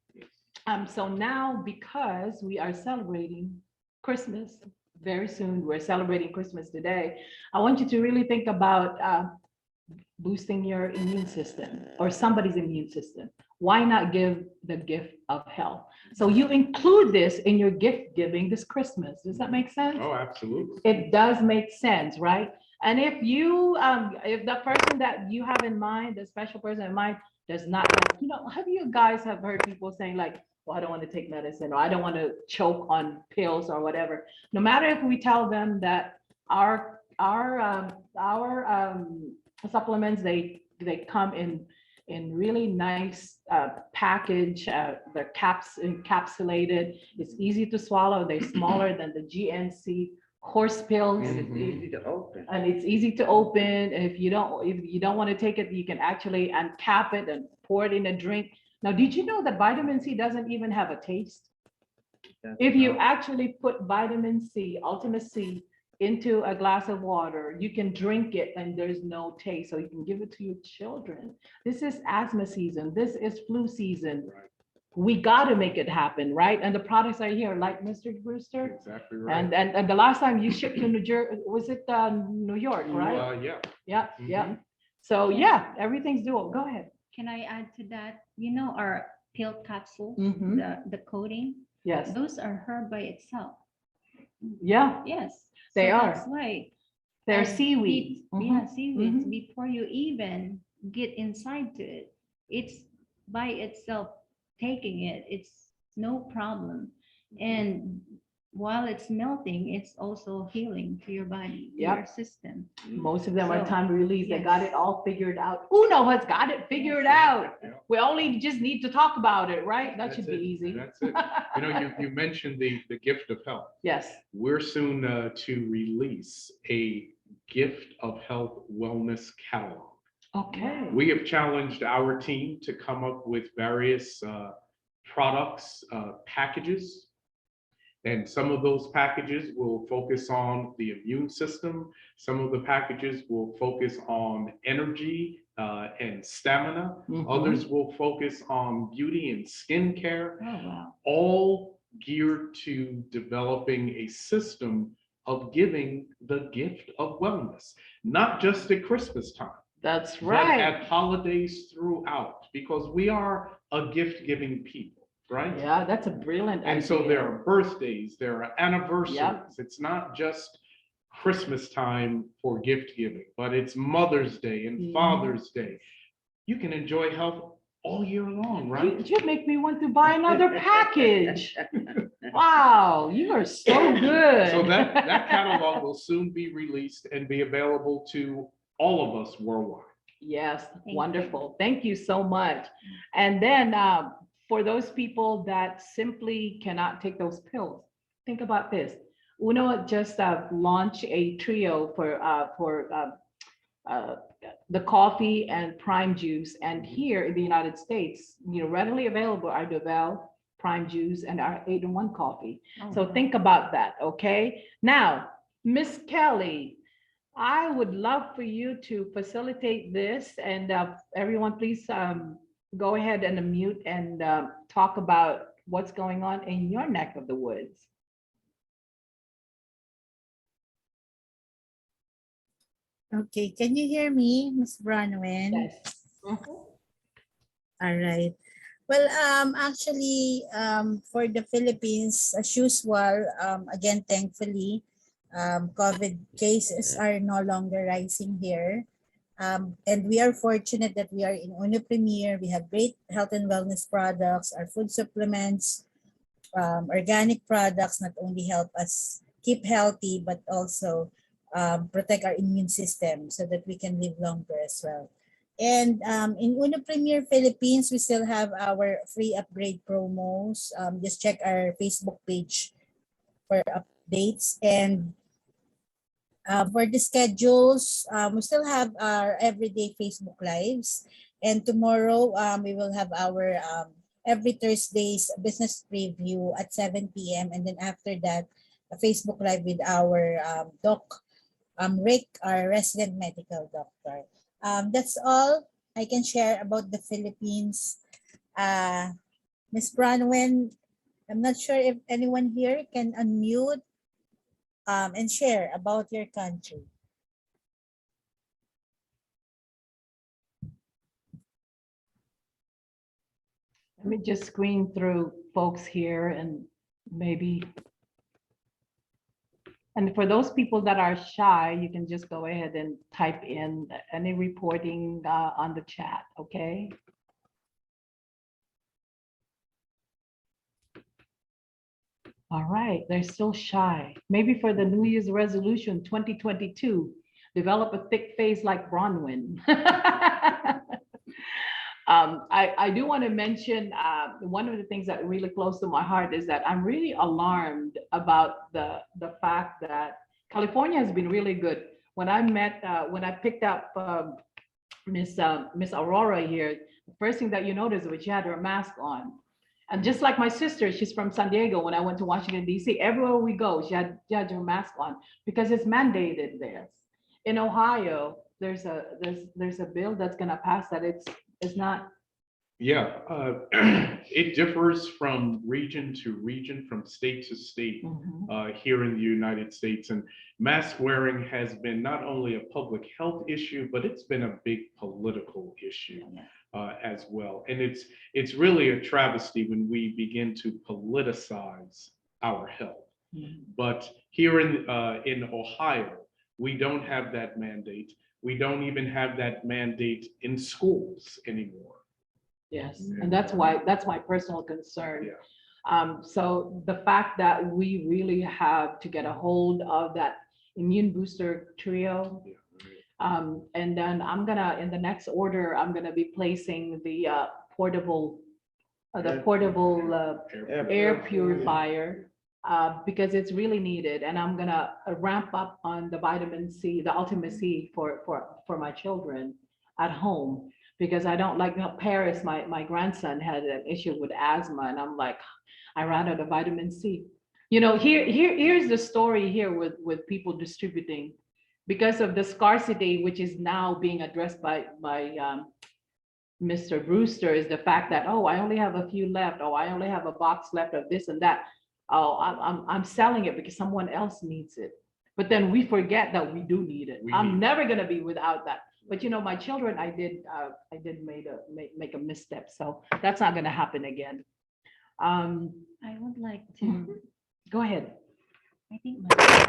So now, because we are celebrating Christmas very soon, we're celebrating Christmas today, I want you to really think about boosting your immune system or somebody's immune system. Why not give the gift of health? So you include this in your gift giving this Christmas. Does that make sense? Oh, absolutely. It does make sense, right? And if you, if the person that you have in mind, the special person in mind, does not, have you guys have heard people saying like, well, I don't want to take medicine, or I don't want to choke on pills or whatever. No matter if we tell them that our supplements, they come in really nice package. They're encapsulated. It's easy to swallow. They're smaller than the GNC horse pills. And it's easy to open. And it's easy to open. And if you don't want to take it, you can actually uncap it and pour it in a drink. Now, did you know that vitamin C doesn't even have a taste? If you actually put vitamin C, Ultimate C, into a glass of water, you can drink it and there's no taste. So you can give it to your children. This is asthma season. This is flu season. Right. We got to make it happen, right? And the products are here, like Mr. Brewster. Exactly right. And the last time you shipped to New Jersey, was it New York, right? Yeah. Yeah, yeah. So yeah, everything's doable. Go ahead. Can I add to that? You know, our pill capsule, Mhm. the coating, Yes, those are herb by itself. yeah, Yes. They so are. That's why. they're And seaweeds. Yeah, seaweeds. Mhm. Before you even get inside to it, it's by itself taking it. It's no problem. And while it's melting, it's also healing to your body, to Yep. your system. Most of them are So, time release. They got yes. it all figured out. Uno has got it figured out. Yeah. We only just need to talk about it, right? That should That's be it. easy. That's it. You mentioned the gift of health. Yes. We're soon to release a gift of health wellness catalog. Okay. We have challenged our team to come up with various products, packages. And some of those packages will focus on the immune system. Some of the packages will focus on energy and stamina. Mhm. Others will focus on beauty and skincare, Oh, wow. all geared to developing a system of giving the gift of wellness, not just at Christmas time, That's but right. at holidays throughout, because we are a gift-giving people, right? Yeah, that's a brilliant And so idea. there are birthdays, there are anniversaries. It's not just Christmas time for gift giving, but it's Mother's Day and Mhm. Father's Day. You can enjoy health all year long, right? You make me want to buy another package. Wow, you are so good. So that catalog will soon be released and be available to all of us worldwide. Yes, you. wonderful. Thank you so much. And then for those people that simply cannot take those pills, think about this. Uno just launched a trio for the coffee and prime juice. And here in the United States, readily available are Devel, prime juice, and our 8-in-1 coffee. Oh, So wow. think about that, okay? Now, Miss Kelly, I would love for you to facilitate this, and everyone, please go ahead and unmute and talk about what's going on in your neck of the woods. Okay, can you hear me, Ms. Bronwyn? Yes. All right. Well, actually, for the Philippines, as usual, again, thankfully, COVID cases are no longer rising here. And we are fortunate that we are in Uno Premier. We have great health and wellness products, our food supplements, organic products not only help us keep healthy, but also protect our immune system so that we can live longer as well. And in Uno Premier Philippines, we still have our free upgrade promos. Just check our Facebook page for updates. And for the schedules, we still have our everyday Facebook Lives. And tomorrow, we will have our every Thursday's business preview at 7 p.m. And then after that, a Facebook Live with our doc Rick, our resident medical doctor. That's all I can share about the Philippines. Ms. Bronwyn, I'm not sure if anyone here can unmute and share about your country. Let me just screen through folks here and maybe. And for those people that are shy, you can just go ahead and type in any reporting on the chat, okay? All right, they're still shy. Maybe for the New Year's resolution 2022, develop a thick face like Bronwyn. I do want to mention one of the things that really close to my heart is that I'm really alarmed about the fact that California has been really good. When I picked up Miss Aurora here, the first thing that you notice was she had her mask on. And just like my sister, she's from San Diego. When I went to Washington, D.C., everywhere we go, she had her mask on because it's mandated there. In Ohio, there's a bill that's going to pass that it's not. Yeah, it differs from region to region, from state to state here in the United States. And mask wearing has been not only a public health issue, but it's been a big political issue as well. And it's really a travesty when we begin to politicize our health. But here in Ohio, we don't have that mandate. We don't even have that mandate in schools anymore. Yes, and that's my personal concern. So the fact that we really have to get a hold of that immune booster trio. And then in the next order, I'm gonna be placing the portable air purifier because it's really needed. And I'm gonna ramp up on the vitamin C, the Ultimate C for my children at home. Because I don't like Paris, my grandson had an issue with asthma, and I'm like, I ran out of vitamin C. You know, here's the story here with people distributing, because of the scarcity, which is now being addressed by Mr. Brewster, is the fact that, oh, I only have a few left, oh, I only have a box left of this and that. Oh, I'm selling it because someone else needs it. But then we forget that we do need it. I'm never gonna be without that. But you know, my children, I did make a misstep, so that's not going to happen again. I would like to. Go ahead. I think my.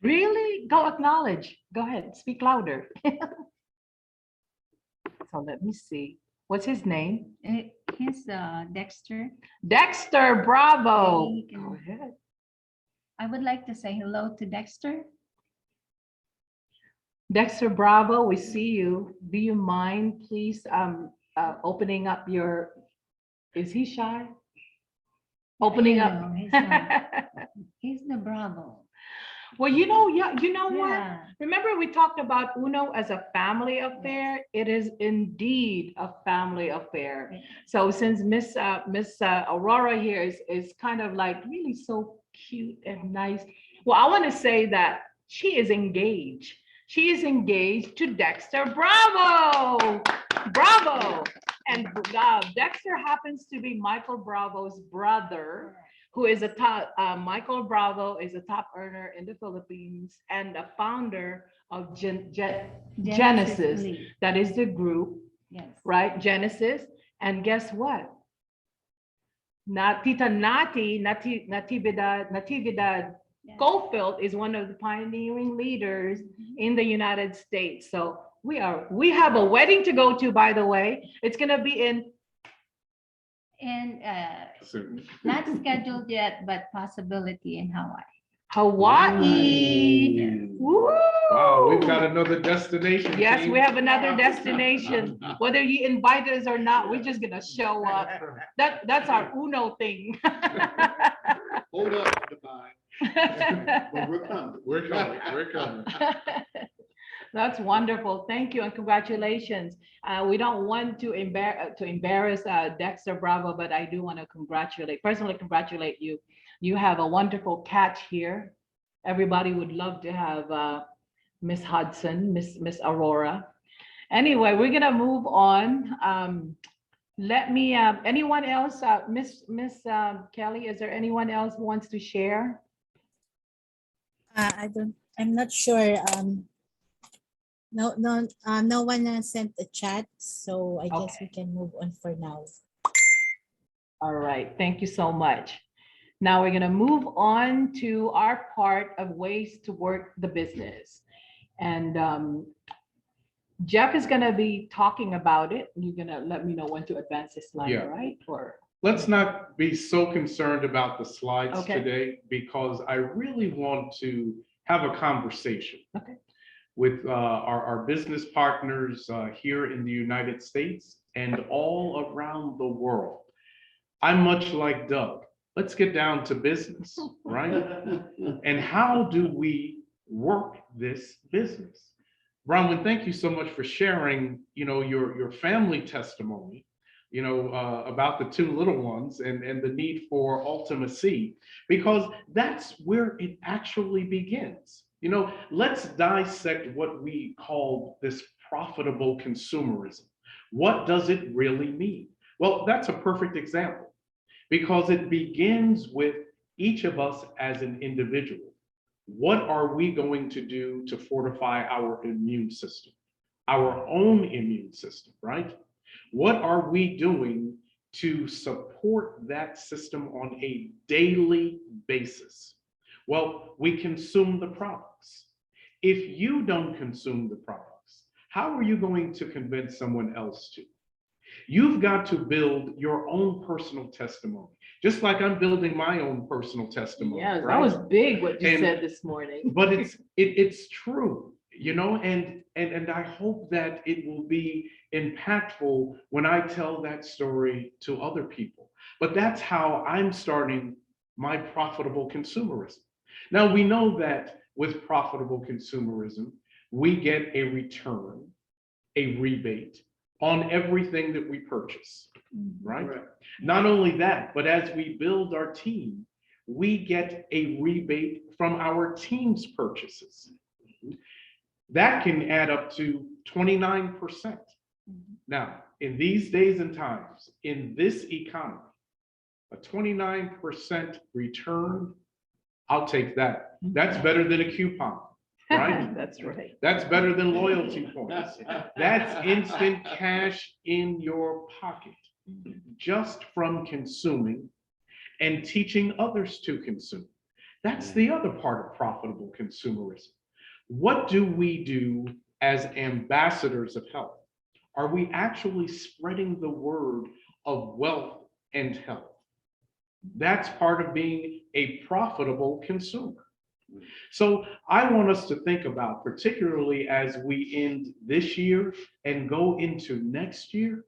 Really? Go acknowledge. Go ahead. Speak louder. So let me see. What's his name? He's Dexter. Dexter, bravo. Go ahead. I would like to say hello to Dexter. Dexter, bravo, we see you. Do you mind, please, opening up your, is he shy? Opening up. He's the bravo. Well, you know what? Remember we talked about UNO as a family affair? It is indeed a family affair. So since Miss Aurora here is kind of like really so cute and nice. Well, I want to say that she is engaged. She is engaged to Dexter. Bravo! Bravo! And Dexter happens to be Michael Bravo's brother, who is Michael Bravo is a top earner in the Philippines and a founder of Genesis. That is the group, right? Genesis. And guess what? Tita Natividad Goldfield is one of the pioneering leaders in the United States. So we have a wedding to go to, by the way. It's going to be in not scheduled yet, but possibility in Hawaii. Hawaii. Woo! Wow, we've got another destination. Yes, team. we have another destination. Whether you invite us or not, we're just gonna show up. That's our UNO thing. Hold up, Dubai. But we're coming. We're coming. We're coming. That's wonderful. Thank you and congratulations. We don't want to embarrass Dexter Bravo, but I do want to personally congratulate you. You have a wonderful catch here. Everybody would love to have Miss Hudson, Miss Aurora. Anyway, we're gonna move on. Let me, anyone else, Miss Kelly, is there anyone else who wants to share? I'm not sure. No one sent the chat, so I guess we can move on for now. All right, thank you so much. Now we're gonna move on to our part of ways to work the business. And Jeff is gonna be talking about it. You're gonna let me know when to advance this slide, Yeah. right? Or Let's not be so concerned about the slides Okay. today, because I really want to have a conversation Okay. with our business partners here in the United States and all around the world. I'm much like Doug. Let's get down to business, right? And how do we work this business? Bronwyn, thank you so much for sharing, your family testimony, about the two little ones and the need for ultimacy, because that's where it actually begins. Let's dissect what we call this profitable consumerism. What does it really mean? Well, that's a perfect example, because it begins with each of us as an individual. What are we going to do to fortify our immune system, our own immune system, right? What are we doing to support that system on a daily basis? Well, we consume the products. If you don't consume the products, how are you going to convince someone else to? You've got to build your own personal testimony, just like I'm building my own personal testimony. yes, that right? was big what you And- said this morning. But it's true, and I hope that it will be impactful when I tell that story to other people. But that's how I'm starting my profitable consumerism. Now, we know that with profitable consumerism, we get a return, a rebate on everything that we purchase, right? Correct. Not only that, but as we build our team, we get a rebate from our team's purchases. That can add up to 29%. Now, in these days and times, in this economy, a 29% return, I'll take that. That's better than a coupon, right? That's right. That's better than loyalty points. That's instant cash in your pocket, just from consuming and teaching others to consume. That's the other part of profitable consumerism. What do we do as ambassadors of health? Are we actually spreading the word of wealth and health? That's part of being a profitable consumer. So I want us to think about, particularly as we end this year and go into next year,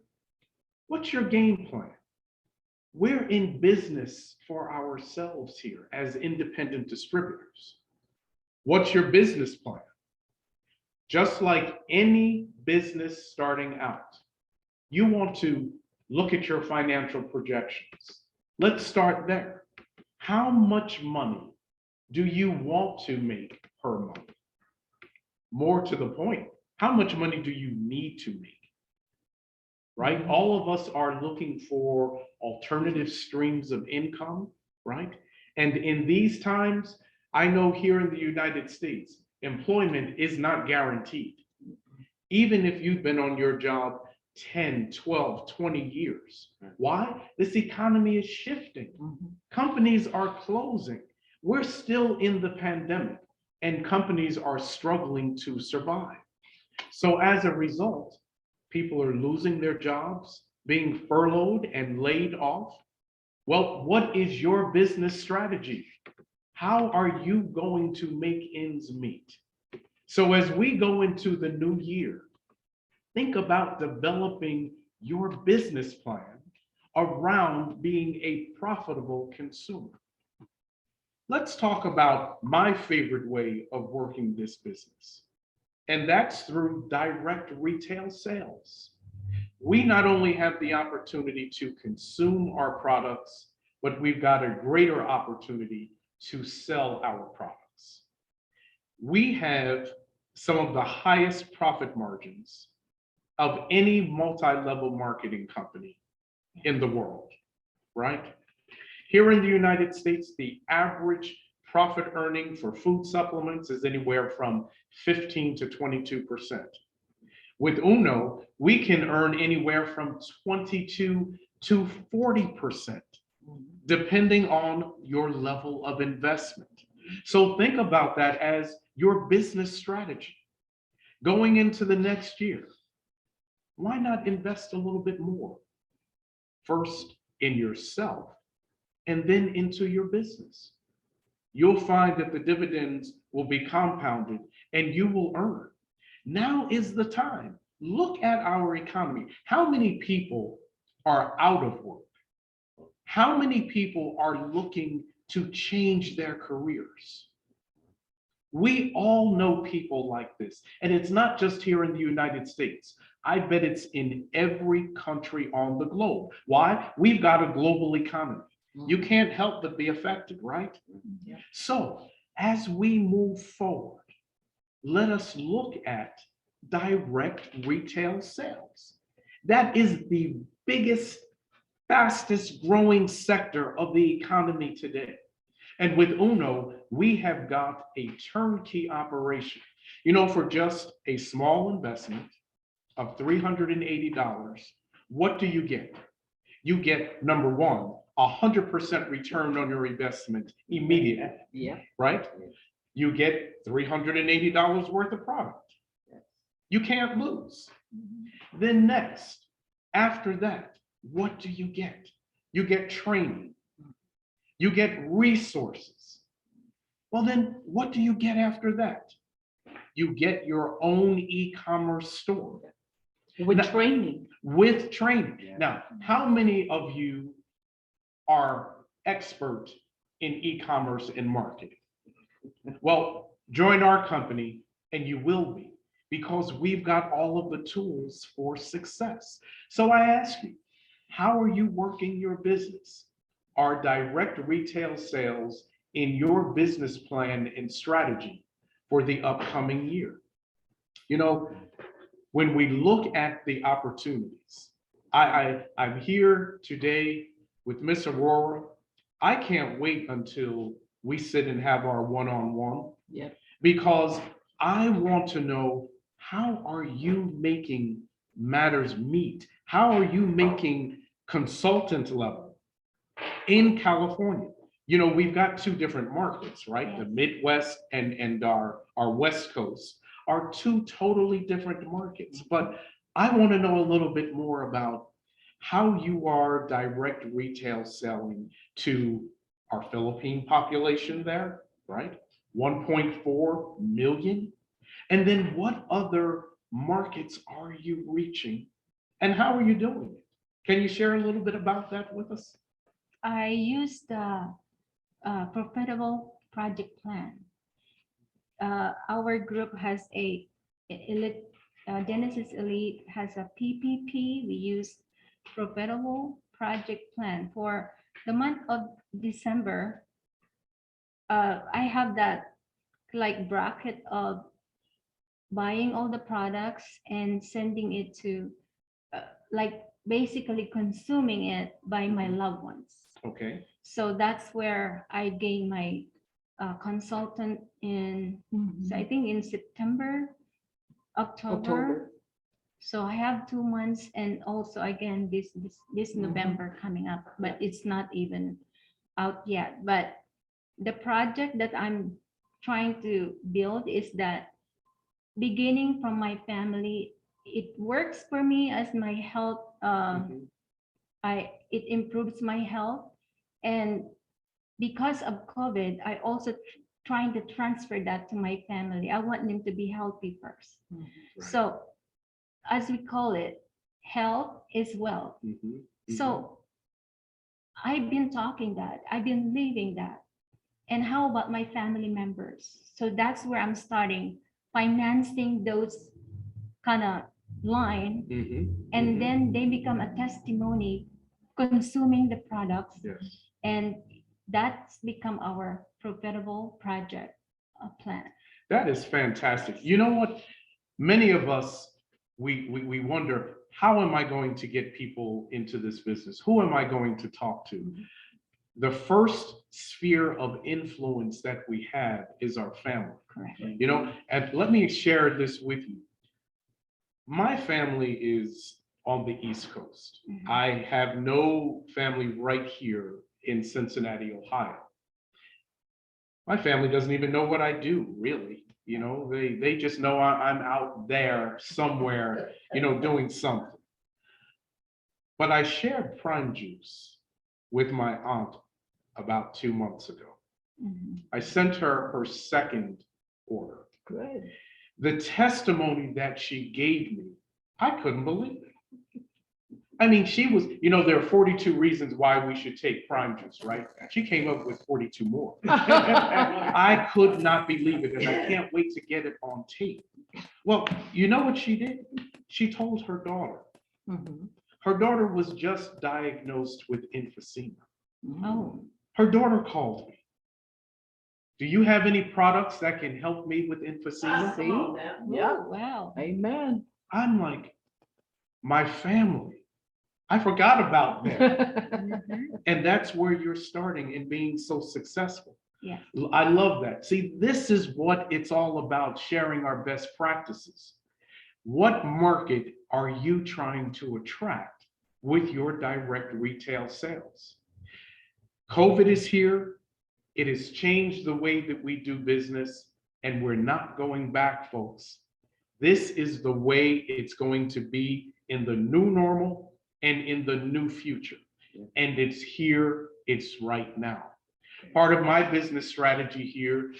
what's your game plan? We're in business for ourselves here as independent distributors. What's your business plan? Just like any business starting out, you want to look at your financial projections. Let's start there. How much money do you want to make per month? More to the point, how much money do you need to make? Right? All of us are looking for alternative streams of income, right? And in these times, I know here in the United States, employment is not guaranteed. Even if you've been on your job 10, 12, 20 years. Why? This economy is shifting. Companies are closing. We're still in the pandemic and companies are struggling to survive. So as a result, people are losing their jobs, being furloughed and laid off. Well, what is your business strategy? How are you going to make ends meet? So as we go into the new year, think about developing your business plan around being a profitable consumer. Let's talk about my favorite way of working this business, and that's through direct retail sales. We not only have the opportunity to consume our products, but we've got a greater opportunity to sell our products. We have some of the highest profit margins of any multi-level marketing company in the world, right? Here in the United States, the average profit earning for food supplements is anywhere from 15 to 22%. With Uno, we can earn anywhere from 22 to 40%, depending on your level of investment. So think about that as your business strategy. Going into the next year, why not invest a little bit more? First in yourself and then into your business. You'll find that the dividends will be compounded and you will earn. Now is the time. Look at our economy. How many people are out of work? How many people are looking to change their careers? We all know people like this, and it's not just here in the United States. I bet it's in every country on the globe. Why? We've got a global economy. You can't help but be affected, right? Yeah. So as we move forward, let us look at direct retail sales. That is the biggest, fastest growing sector of the economy today. And with Uno, we have got a turnkey operation. You know, for just a small investment of $380, what do you get? You get, number one, 100% return on your investment immediately. Yeah. Right? You get $380 worth of product. You can't lose. Then next, after that, what do you get? You get training. You get resources. Well, then what do you get after that? You get your own e-commerce store. With Now- training. With training. Yeah. Now, how many of you are expert in e-commerce and marketing? Well, join our company and you will be, because we've got all of the tools for success. So I ask you, how are you working your business? Are direct retail sales in your business plan and strategy for the upcoming year? You know, when we look at the opportunities, I'm here today with Miss Aurora. I can't wait until we sit and have our one-on-one. Yep. Because I want to know, how are you making matters meet? How are you making consultant level in California? You know, we've got two different markets, right? The Midwest and our West Coast are two totally different markets. But I want to know a little bit more about how you are direct retail selling to our Philippine population there, right? 1.4 million. And then what other markets are you reaching and how are you doing it? Can you share a little bit about that with us? I use the profitable project plan. Our group has a elite, Genesis Elite has a PPP. We use profitable project plan for the month of December. I have that like bracket of buying all the products and sending it to like basically consuming it by my loved ones. Okay. So that's where I gained my consultant in, so I think in September, October. So I have 2 months, and also again this November coming up, but it's not even out yet. But the project that I'm trying to build is that beginning from my family, it works for me as my health. It improves my health, and because of COVID, I also trying to transfer that to my family. I want them to be healthy first. So as we call it, health is wealth. So I've been talking that, I've been living that. And how about my family members? So that's where I'm starting financing those kind of line, and then they become a testimony consuming the products. Yes. And that's become our profitable project plan. That is fantastic. You know what? Many of us, we wonder, how am I going to get people into this business? Who am I going to talk to? The first sphere of influence that we have is our family. Correct. You know, and let me share this with you. My family is on the East Coast. I have no family right here in Cincinnati, Ohio. My family doesn't even know what I do, really. You know, they just know I'm out there somewhere, you know, doing something. But I shared Prime Juice with my aunt about 2 months ago. I sent her her second order. Good. The testimony that she gave me, I couldn't believe it. I mean, she was, you know, there are 42 reasons why we should take Prime Juice, right? She came up with 42 more. I could not believe it, and I can't wait to get it on tape. Well, you know what she did? She told her daughter. Her daughter was just diagnosed with emphysema. Oh. Her daughter called me. Do you have any products that can help me with emphysema? See? Yeah. Wow. Amen. I'm like, my family. I forgot about them. And that's where you're starting and being so successful. Yeah. I love that. See, this is what it's all about, sharing our best practices. What market are you trying to attract with your direct retail sales? COVID is here. It has changed the way that we do business, and we're not going back, folks. This is the way it's going to be in the new normal and in the new future. And it's here, it's right now. Part of my business strategy here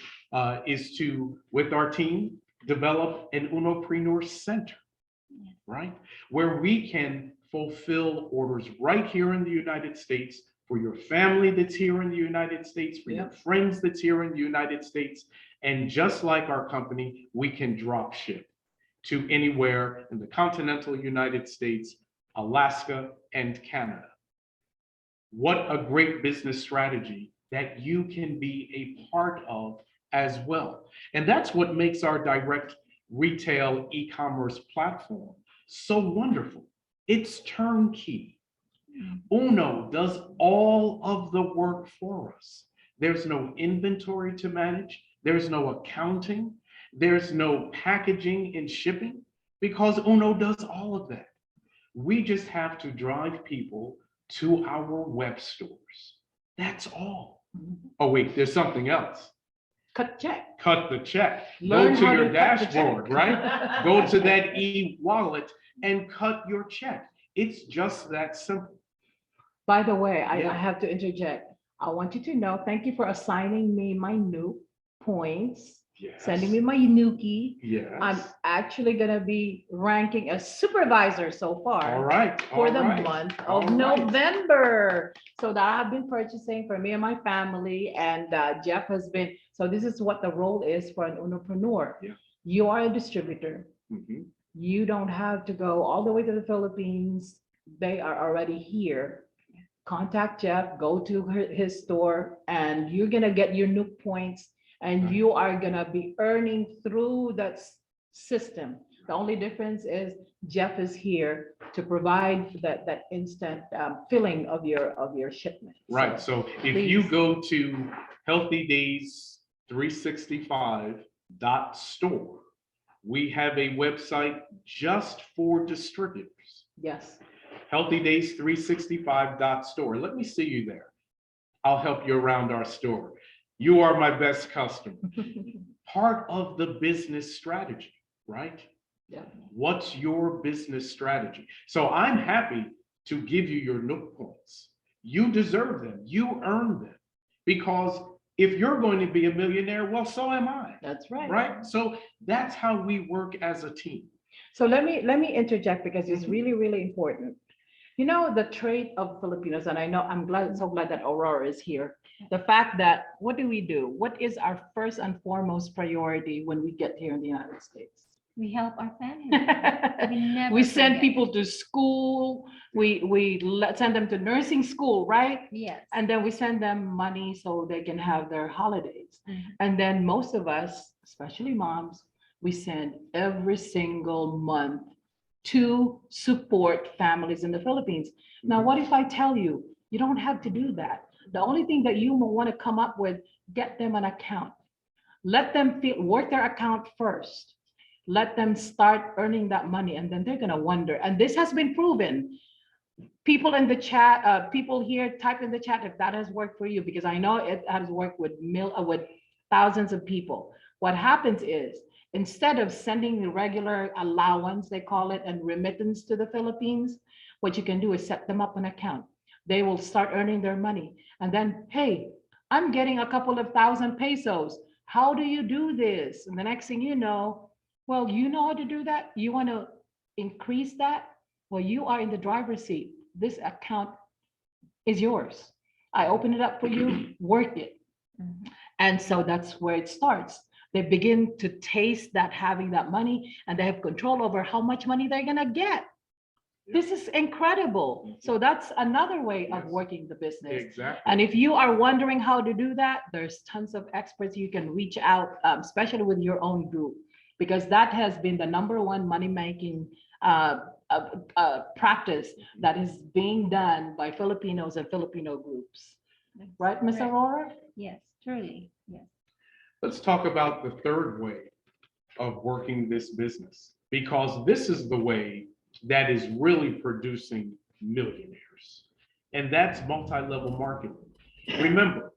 is to, with our team, develop an Unopreneur Center, right? Where we can fulfill orders right here in the United States for your family that's here in the United States, for your friends that's here in the United States. And just like our company, we can drop ship to anywhere in the continental United States, Alaska, and Canada. What a great business strategy that you can be a part of as well. And that's what makes our direct retail e-commerce platform so wonderful. It's turnkey. Uno does all of the work for us. There's no inventory to manage. There's no accounting. There's no packaging and shipping because Uno does all of that. We just have to drive people to our web stores. That's all. Oh, wait, there's something else. Cut check. Cut the check. Learn Go to how your to cut the dashboard, check. right? Go to that e-wallet and cut your check. It's just that simple. By the way, Yeah. I have to interject. I want you to know, thank you for assigning me my new points, Yes. sending me my Nuki. Yes. I'm actually gonna be ranking as supervisor so far. All right. For all the right, month all of right. November. So that I've been purchasing for me and my family, and Jeff has been, so this is what the role is for an Unopreneur. Yeah. You are a distributor. Mhm. You don't have to go all the way to the Philippines. They are already here. Contact Jeff, go to his store, and you're gonna get your Nook points, and you are gonna be earning through that system. The only difference is Jeff is here to provide that instant filling of your shipment. Right. So So if you please. go to healthydays365.store, we have a website just for distributors. Yes. healthydays365.store. Let me see you there. I'll help you around our store. You are my best customer. Part of the business strategy, right? Yeah. What's your business strategy? So I'm happy to give you your Nook points. You deserve them. You earn them. Because if you're going to be a millionaire, well, so am I. That's right. Right? So that's how we work as a team. So let me interject because it's really, really important. You know, the trait of Filipinos, and I know I'm so glad that Aurora is here. The fact that, what do? What is our first and foremost priority when we get here in the United States? We help our family. We never We send forget. people to school, send them to nursing school, right? Yes. And then we send them money so they can have their holidays. Mhm. And then most of us, especially moms, we send every single month to support families in the Philippines. Now, what if I tell you, you don't have to do that? The only thing that you want to come up with, get them an account. Let them work their account first. Let them start earning that money, and then they're gonna wonder. And this has been proven. People in the chat, people here, type in the chat if that has worked for you, because I know it has worked with thousands of people. What happens is, instead of sending the regular allowance, they call it, and remittance to the Philippines, what you can do is set them up an account. They will start earning their money. And then, hey, I'm getting a couple of thousand pesos. How do you do this? And the next thing you know, well, you know how to do that? You want to increase that? Well, you are in the driver's seat. This account is yours. I open it up for you, work it. Mhm. And so that's where it starts. They begin to taste that having that money, and they have control over how much money they're gonna get. This is incredible. So that's another way of Yes. working the business. Exactly. And if you are wondering how to do that, there's tons of experts you can reach out, especially with your own group, because that has been the #1 money-making practice that is being done by Filipinos and Filipino groups. Right, Ms. Correct. Aurora? Yes, truly, yes. Let's talk about the third way of working this business, because this is the way that is really producing millionaires. And that's multi-level marketing. Remember,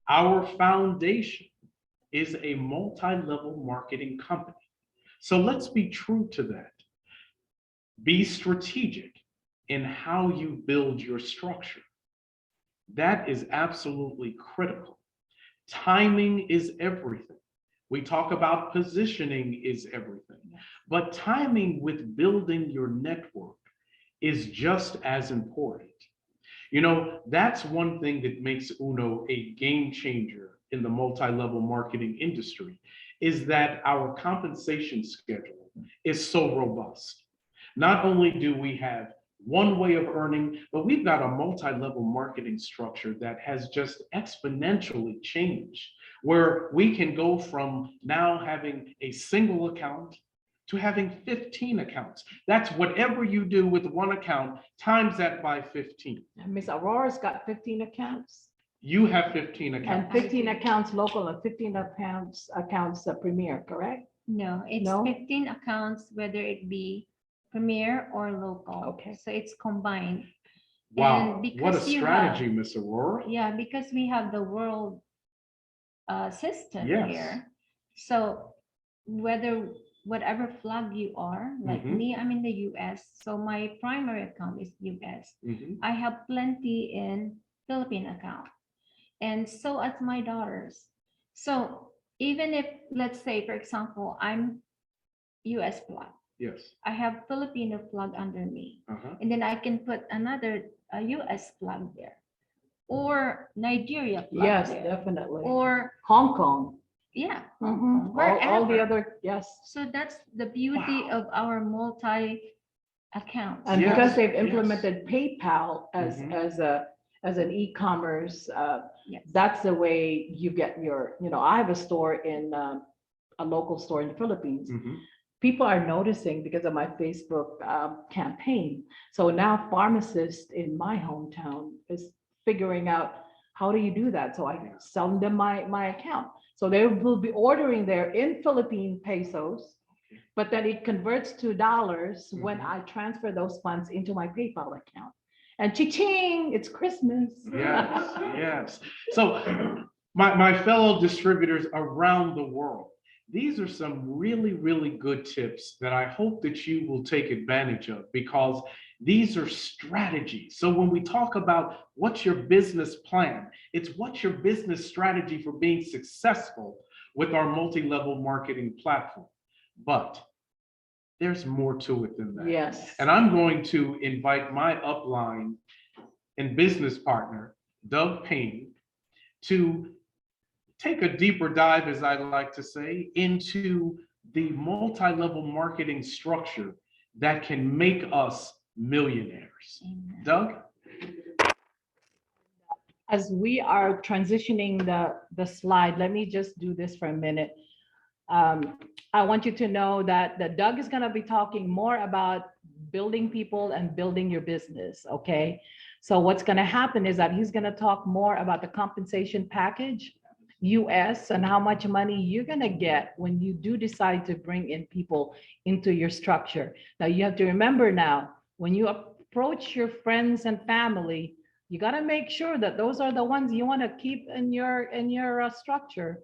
our foundation is a multi-level marketing company. So let's be true to that. Be strategic in how you build your structure. That is absolutely critical. Timing is everything. We talk about positioning is everything, but timing with building your network is just as important. You know, that's one thing that makes Uno a game changer in the multi-level marketing industry, is that our compensation schedule is so robust. Not only do we have one way of earning, but we've got a multi-level marketing structure that has just exponentially changed, where we can go from now having a single account to having 15 accounts. That's whatever you do with one account, times that by 15. And Ms. Aurora's got 15 accounts. You have 15 And accounts. 15 accounts local and 15 accounts Premier, correct? No, it's No? 15 accounts, whether it be Premier or local. Okay. So it's combined. Wow, And what a because you strategy, have- Miss Aurora. Yeah, because we have the world system Yes. here. So whatever flag you are, like Mhm. me, I'm in the US. So my primary account is US. Mhm. I have plenty in Philippine account. And so as my daughters. So even if, let's say, for example, I'm US flag, Yes. I have Filipino flag under me. Uh-huh. And then I can put another US flag there. Or Nigeria flag Yes, there. definitely. Or, Hong Kong. yeah, Mhm. All the wherever. other, yes. So that's the beauty of our multi accounts. And Yes, because they've yes. implemented PayPal as, Mhm. as an e-commerce, Yes. that's the way you get your, I have a store in, a local store in the Philippines. Mhm. People are noticing because of my Facebook campaign. So now pharmacists in my hometown is figuring out, how do you do that? So I sell them my account. So they will be ordering there in Philippine pesos, but then it converts to dollars when Mhm. I transfer those funds into my PayPal account. And cha-ching, it's Christmas. Yes, yes. So my fellow distributors around the world, these are some really, really good tips that I hope that you will take advantage of, because these are strategies. So when we talk about what's your business plan, it's what's your business strategy for being successful with our multi-level marketing platform. But there's more to it than that. Yes. And I'm going to invite my upline and business partner, Doug Payne, to take a deeper dive, as I like to say, into the multi-level marketing structure that can make us millionaires. Doug? As we are transitioning the slide, let me just do this for a minute. I want you to know that Doug is going to be talking more about building people and building your business, okay? So what's going to happen is that he's going to talk more about the compensation package, US, and how much money you're going to get when you do decide to bring in people into your structure. Now, you have to remember now, when you approach your friends and family, you got to make sure that those are the ones you want to keep in your structure,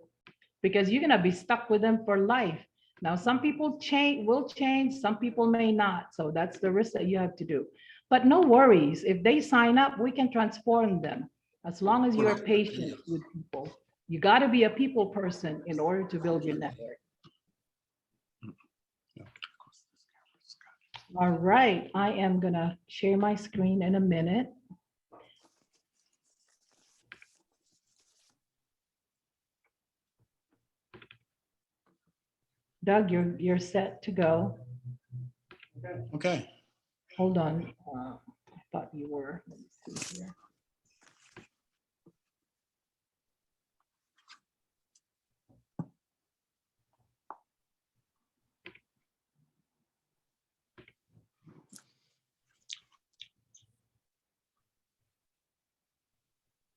because you're going to be stuck with them for life. Now, some people will change, some people may not. So that's the risk that you have to do. But no worries, if they sign up, we can transform them as long as you're patient with people. You got to be a people person in order to build your network. All right, I am going to share my screen in a minute. Doug, you're set to go. Okay. Hold on. I thought you were. Let me see here.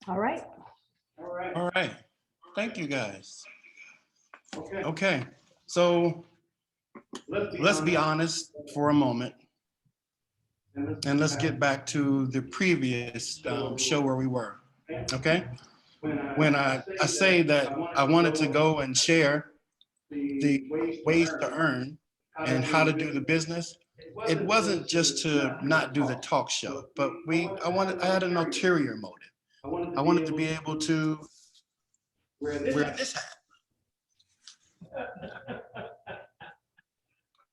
All right. All right. Thank you, guys. Okay. So let's be honest for a moment. And let's get back to the previous show where we were. Okay. When I say that I wanted to go and share the ways to earn and how to do the business, it wasn't just to not do the talk show, but I had an ulterior motive. I wanted to be able to wear this hat.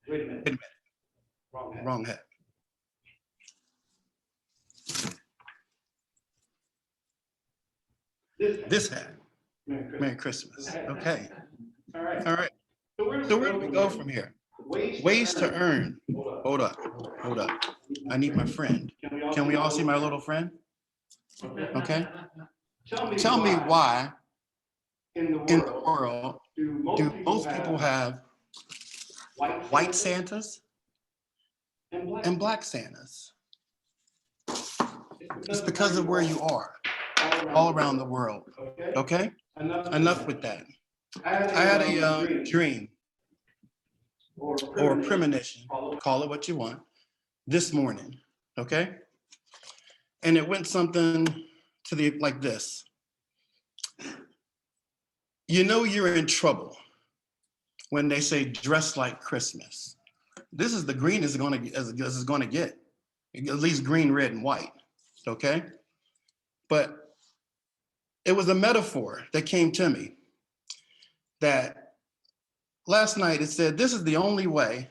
Wait a minute. Wrong hat. This hat. Merry Christmas. Okay. All right. So where do we go from here? Ways to earn. Hold up. I need my friend. Can we all see my little friend? Okay. Tell me why in the world do most people have white Santas and black Santas? It's because of where you are all around the world. Okay? Enough with that. I had a dream or premonition, call it what you want, this morning. Okay? And it went something to like this. You know you're in trouble when they say dress like Christmas. This is the greenest as it's going to get, at least green, red, and white. Okay? But it was a metaphor that came to me that last night it said, this is the only way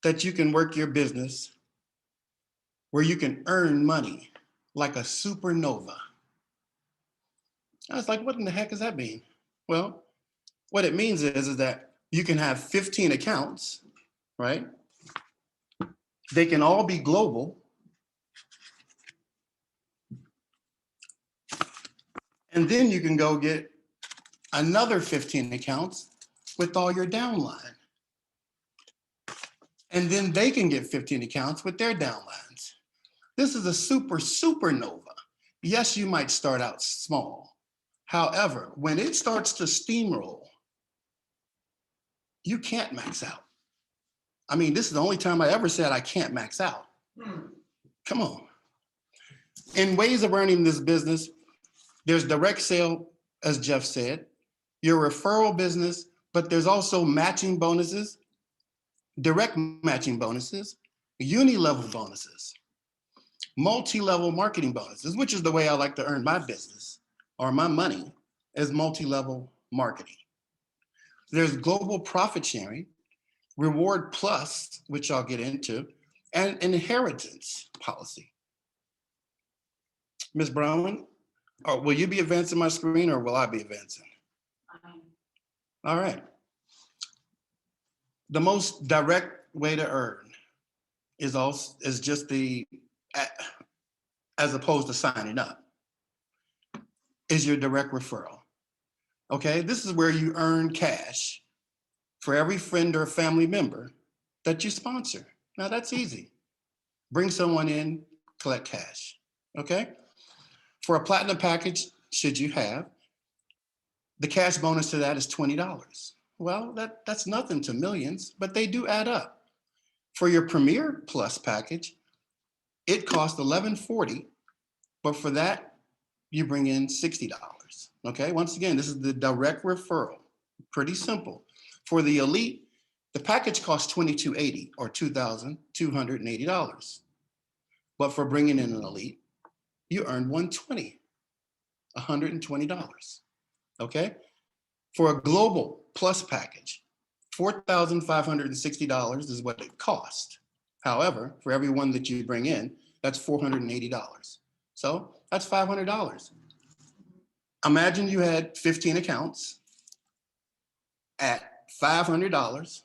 that you can work your business where you can earn money like a supernova. I was like, what in the heck does that mean? Well, what it means is that you can have 15 accounts, right? They can all be global. And then you can go get another 15 accounts with all your downline. And then they can get 15 accounts with their downlines. This is a supernova. Yes, you might start out small. However, when it starts to steamroll, you can't max out. I mean, this is the only time I ever said I can't max out. Come on. In ways of earning this business, there's direct sale, as Jeff said, your referral business, but there's also matching bonuses, direct matching bonuses, uni level bonuses, multi-level marketing bonuses, which is the way I like to earn my business or my money, is multi-level marketing. There's global profit sharing, reward plus, which I'll get into, and inheritance policy. Ms. Brown, will you be advancing my screen or will I be advancing? All right. The most direct way to earn is just as opposed to signing up, is your direct referral. Okay, this is where you earn cash for every friend or family member that you sponsor. Now that's easy. Bring someone in, collect cash. Okay, for a platinum package, should you have, the cash bonus to that is $20. Well, that's nothing to millions, but they do add up. For your Premier Plus package, it costs $11.40, but for that, you bring in $60. Okay, once again, this is the direct referral. Pretty simple. For the Elite, the package costs $22.80 or $2,280. But for bringing in an Elite, you earn $120, $120. Okay, for a Global Plus package, $4,560 is what it costs. However, for everyone that you bring in, that's $480. So that's $500. Imagine you had 15 accounts at $500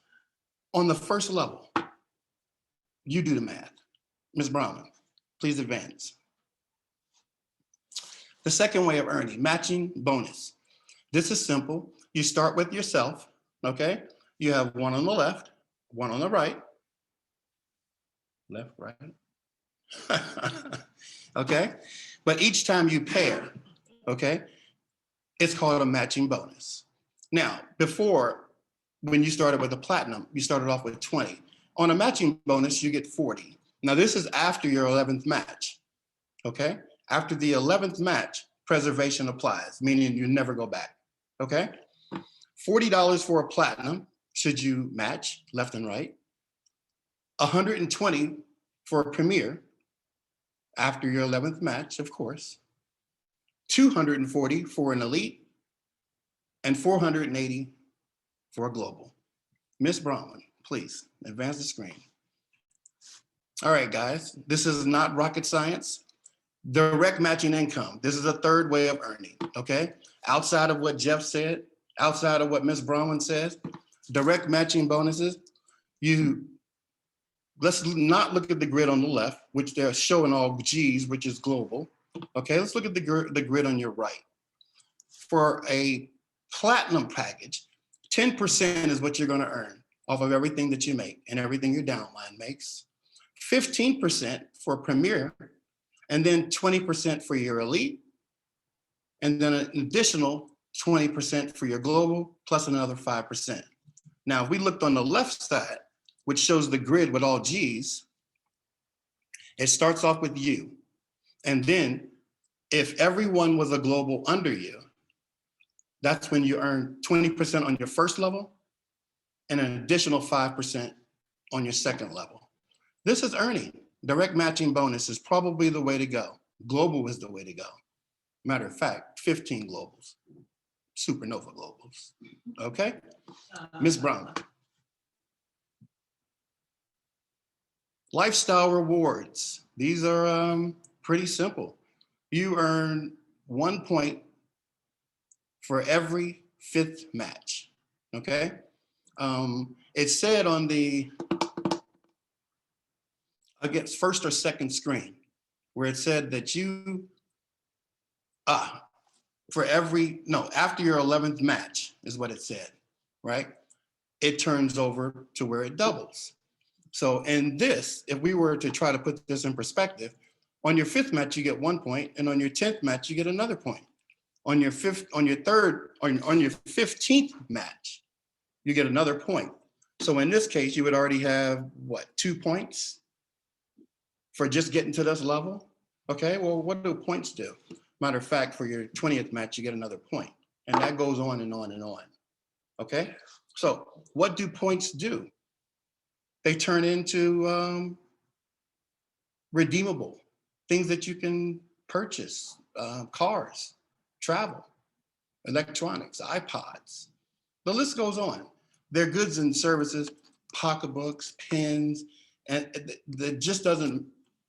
on the first level. You do the math. Ms. Brahman, please advance. The second way of earning, matching bonus. This is simple. You start with yourself, okay? You have one on the left, one on the right. Left, right. Okay? But each time you pair, okay, it's called a matching bonus. Now, before, when you started with a platinum, you started off with 20. On a matching bonus, you get 40. Now, this is after your 11th match, okay? After the 11th match, preservation applies, meaning you never go back, okay? $40 for a platinum, should you match left and right. $120 for a Premier, after your 11th match, of course. $240 for an Elite, and $480 for a Global. Ms. Brahman, please advance the screen. All right, guys, this is not rocket science. Direct matching income. This is a third way of earning, okay? Outside of what Jeff said, outside of what Ms. Brahman says, direct matching bonuses, let's not look at the grid on the left, which they're showing all G's, which is global. Okay, let's look at the grid on your right. For a platinum package, 10% is what you're gonna earn off of everything that you make and everything your downline makes. 15% for Premier, and then 20% for your Elite, and then an additional 20% for your Global, plus another 5%. Now, if we looked on the left side, which shows the grid with all G's, it starts off with you. And then if everyone was a Global under you, that's when you earn 20% on your first level and an additional 5% on your second level. This is earning. Direct matching bonus is probably the way to go. Global is the way to go. Matter of fact, 15 globals, supernova globals, okay? Ms. Brown. Lifestyle rewards. These are pretty simple. You earn 1 point for every 5th match, okay? It said on the, I guess, first or second screen, where it said that you, for every, no, after your 11th match is what it said, right? It turns over to where it doubles. So in this, if we were to try to put this in perspective, on your 5th match, you get 1 point, and on your 10th match, you get another point. On your 15th match, you get another point. So in this case, you would already have, what, 2 points for just getting to this level? Okay, well, what do points do? Matter of fact, for your 20th match, you get another point. And that goes on and on and on. Okay, so what do points do? They turn into redeemable, things that you can purchase, cars, travel, electronics, iPods. The list goes on. They're goods and services, pocketbooks, pens, and it just doesn't,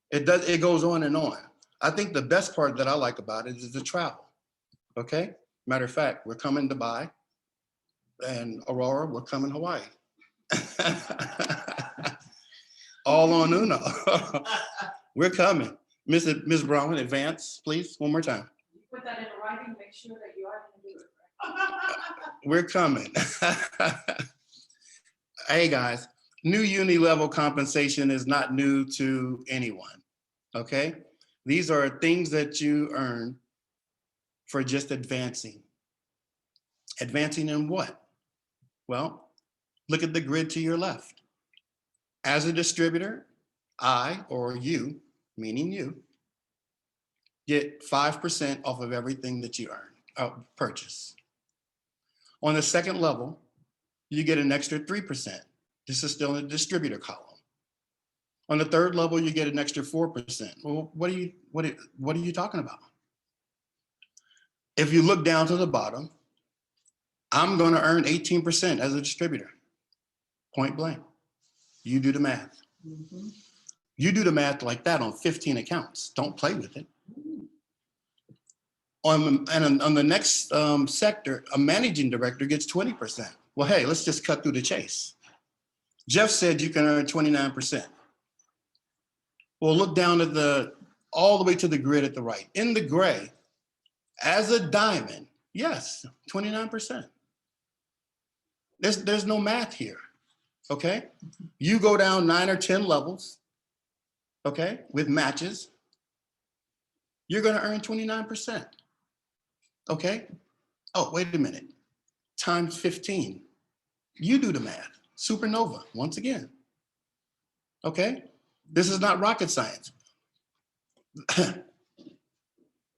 it goes on and on. I think the best part that I like about it is the travel, okay? Matter of fact, we're coming to Dubai, and Aurora, we're coming to Hawaii. All on Uno. We're coming. Ms. Brown, advance, please, one more time. Put that in writing, make sure that you are going to do it. We're coming. Hey, guys, new Uni Level compensation is not new to anyone, okay? These are things that you earn for just advancing. Advancing in what? Well, look at the grid to your left. As a distributor, I, or you, meaning you, get 5% off of everything that you purchase. On the second level, you get an extra 3%. This is still in the distributor column. On the third level, you get an extra 4%. Well, what are you talking about? If you look down to the bottom, I'm going to earn 18% as a distributor, point blank. You do the math. You do the math like that on 15 accounts. Don't play with it. On the next sector, a managing director gets 20%. Well, hey, let's just cut through the chase. Jeff said you can earn 29%. Well, look down at all the way to the grid at the right. In the gray, as a diamond, yes, 29%. There's no math here, okay? You go down 9 or 10 levels, okay, with matches, you're gonna earn 29%, okay? Oh, wait a minute, times 15. You do the math, supernova, once again, okay? This is not rocket science.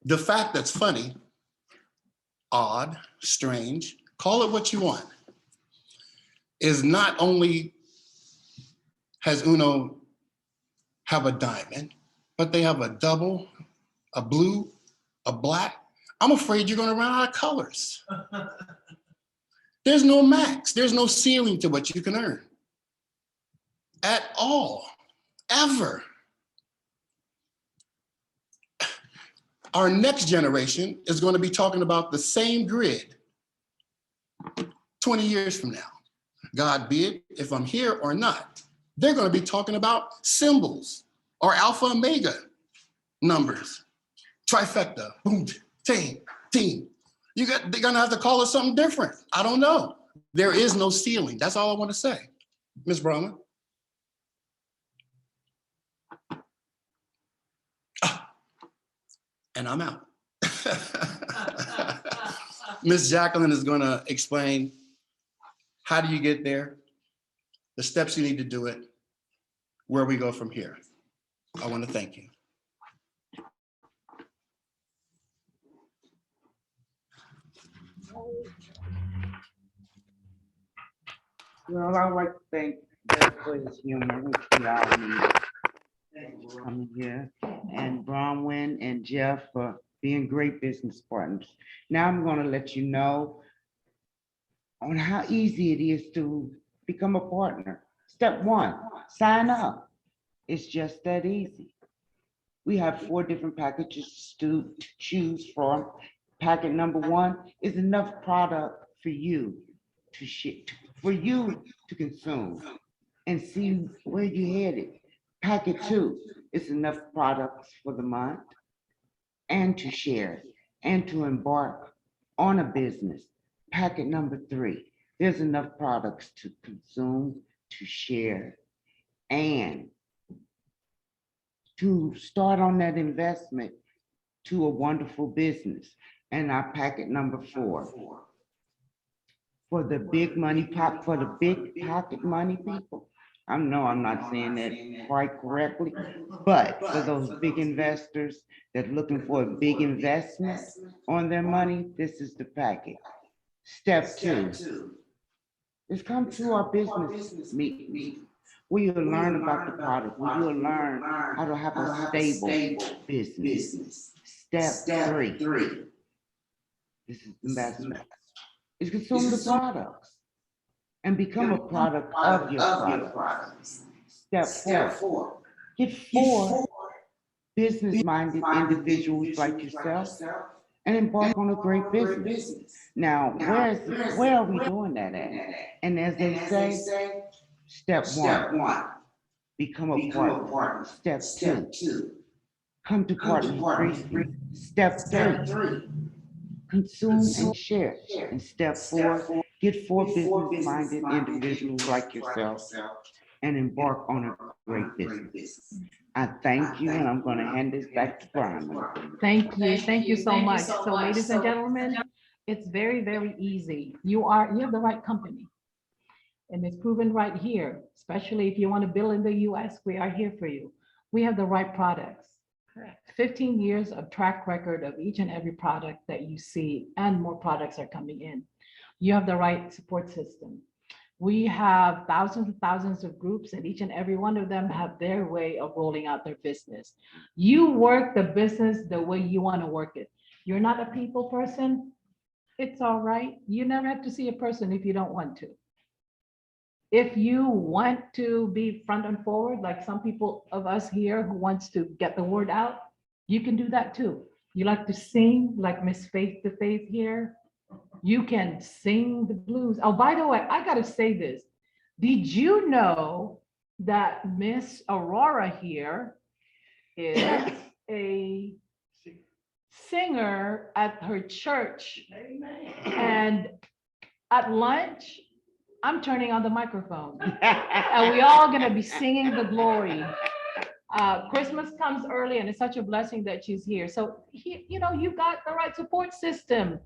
The fact that's funny, odd, strange, call it what you want, is not only has Uno have a diamond, but they have a double, a blue, a black. I'm afraid you're gonna run out of colors. There's no max, there's no ceiling to what you can earn at all, ever. Our next generation is going to be talking about the same grid 20 years from now. God be it, if I'm here or not, they're going to be talking about symbols or alpha omega numbers, trifecta, boom, team. They're going to have to call it something different. I don't know. There is no ceiling. That's all I want to say. Ms. Brahma. And I'm out. Ms. Jacqueline is going to explain how do you get there, the steps you need to do it, where we go from here. I want to thank you. Well, I'd like to thank Jeff for his humor, which we all need. Coming here, and Bronwyn and Jeff for being great business partners. Now I'm going to let you know on how easy it is to become a partner. Step 1, sign up. It's just that easy. We have 4 different packages to choose from. Packet number 1 is enough product for you to ship, for you to consume and see where you're headed. Packet 2 is enough products for the month and to share and to embark on a business. Packet number 3, there's enough products to consume, to share, and to start on that investment to a wonderful business. And our packet number 4, for the big money pop, for the big pocket money people. I know I'm not saying that quite correctly, but for those big investors that are looking for a big investment on their money, this is the packet. Step 2 is come to our business meet where you'll learn about the product, where you'll learn how to have a stable business. Step 3, this is investment, is consume the products and become a product of your products. Step 4, get 4 business-minded individuals like yourself and embark on a great business. Now, where are we doing that at? And as they say, Step one, become a partner. Step two, come to Partners 3. Step three, consume and share. And step four, get 4 business-minded individuals like yourself and embark on a great business. I thank you, and I'm going to hand this back to Brian. Thank you. Thank you so much. So ladies and gentlemen, it's very, very easy. You have the right company. And it's proven right here, especially if you want to build in the US, we are here for you. We have the right products. Correct. 15 years of track record of each and every product that you see, and more products are coming in. You have the right support system. We have thousands and thousands of groups, and each and every one of them have their way of rolling out their business. You work the business the way you want to work it. You're not a people person, it's all right. You never have to see a person if you don't want to. If you want to be front and forward, like some people of us here who wants to get the word out, you can do that too. You like to sing, like Miss Faith to Faith here, you can sing the blues. Oh, by the way, I gotta say this. Did you know that Miss Aurora here is a singer at her church? And at lunch, I'm turning on the microphone and we all gonna be singing the glory. Christmas comes early and it's such a blessing that she's here. So, you've got the right support system.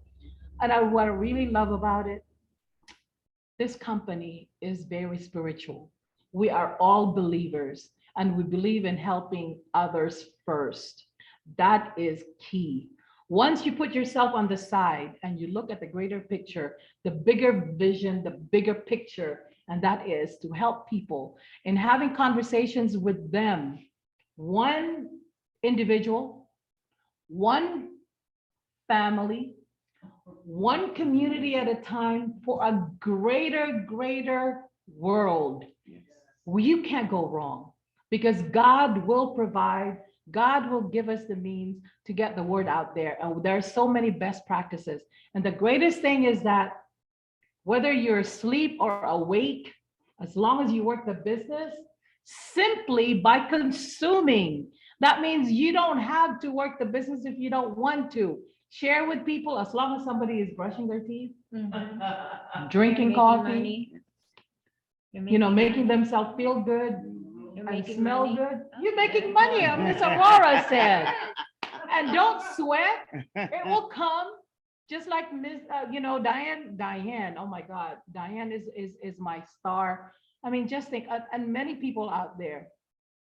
And what I really love about it, this company is very spiritual. We are all believers and we believe in helping others first. That is key. Once you put yourself on the side and you look at the greater picture, the bigger vision, the bigger picture, and that is to help people in having conversations with them, one individual, one family, one community at a time for a greater world. You can't go wrong because God will provide. God will give us the means to get the word out there. And there are so many best practices. And the greatest thing is that whether you're asleep or awake, as long as you work the business, simply by consuming, that means you don't have to work the business if you don't want to. Share with people as long as somebody is brushing their teeth, drinking coffee, making themselves feel good and smell good. You're making money, Miss Aurora said. And don't sweat, it will come. Just like Miss, Diane, oh my God, Diane is my star. I mean, just think, and many people out there,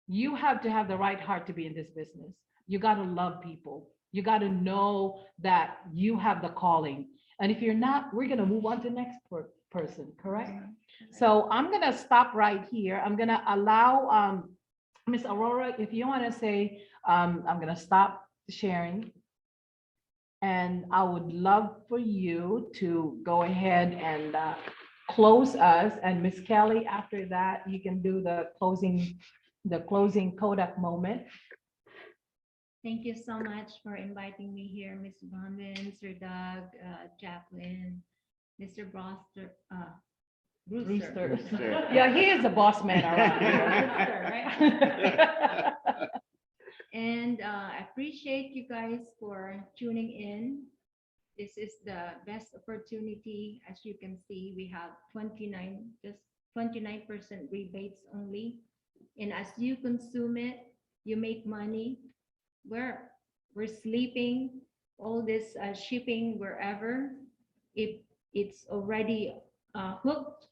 you have to have the right heart to be in this business. You got to love people. You got to know that you have the calling. And if you're not, we're going to move on to the next person, correct? So I'm going to stop right here. I'm going to allow Miss Aurora, if you want to say, I'm going to stop sharing. And I would love for you to go ahead and close us. And Miss Kelly, after that, you can do the closing Kodak moment. Thank you so much for inviting me here, Ms. Bronwyn, Sir Doug, Jacqueline, Mr. Brewster. Yeah, he is the boss man around here. Right? And I appreciate you guys for tuning in. This is the best opportunity. As you can see, we have 29% rebates only. And as you consume it, you make money. We're sleeping, all this shipping wherever, if it's already hooked,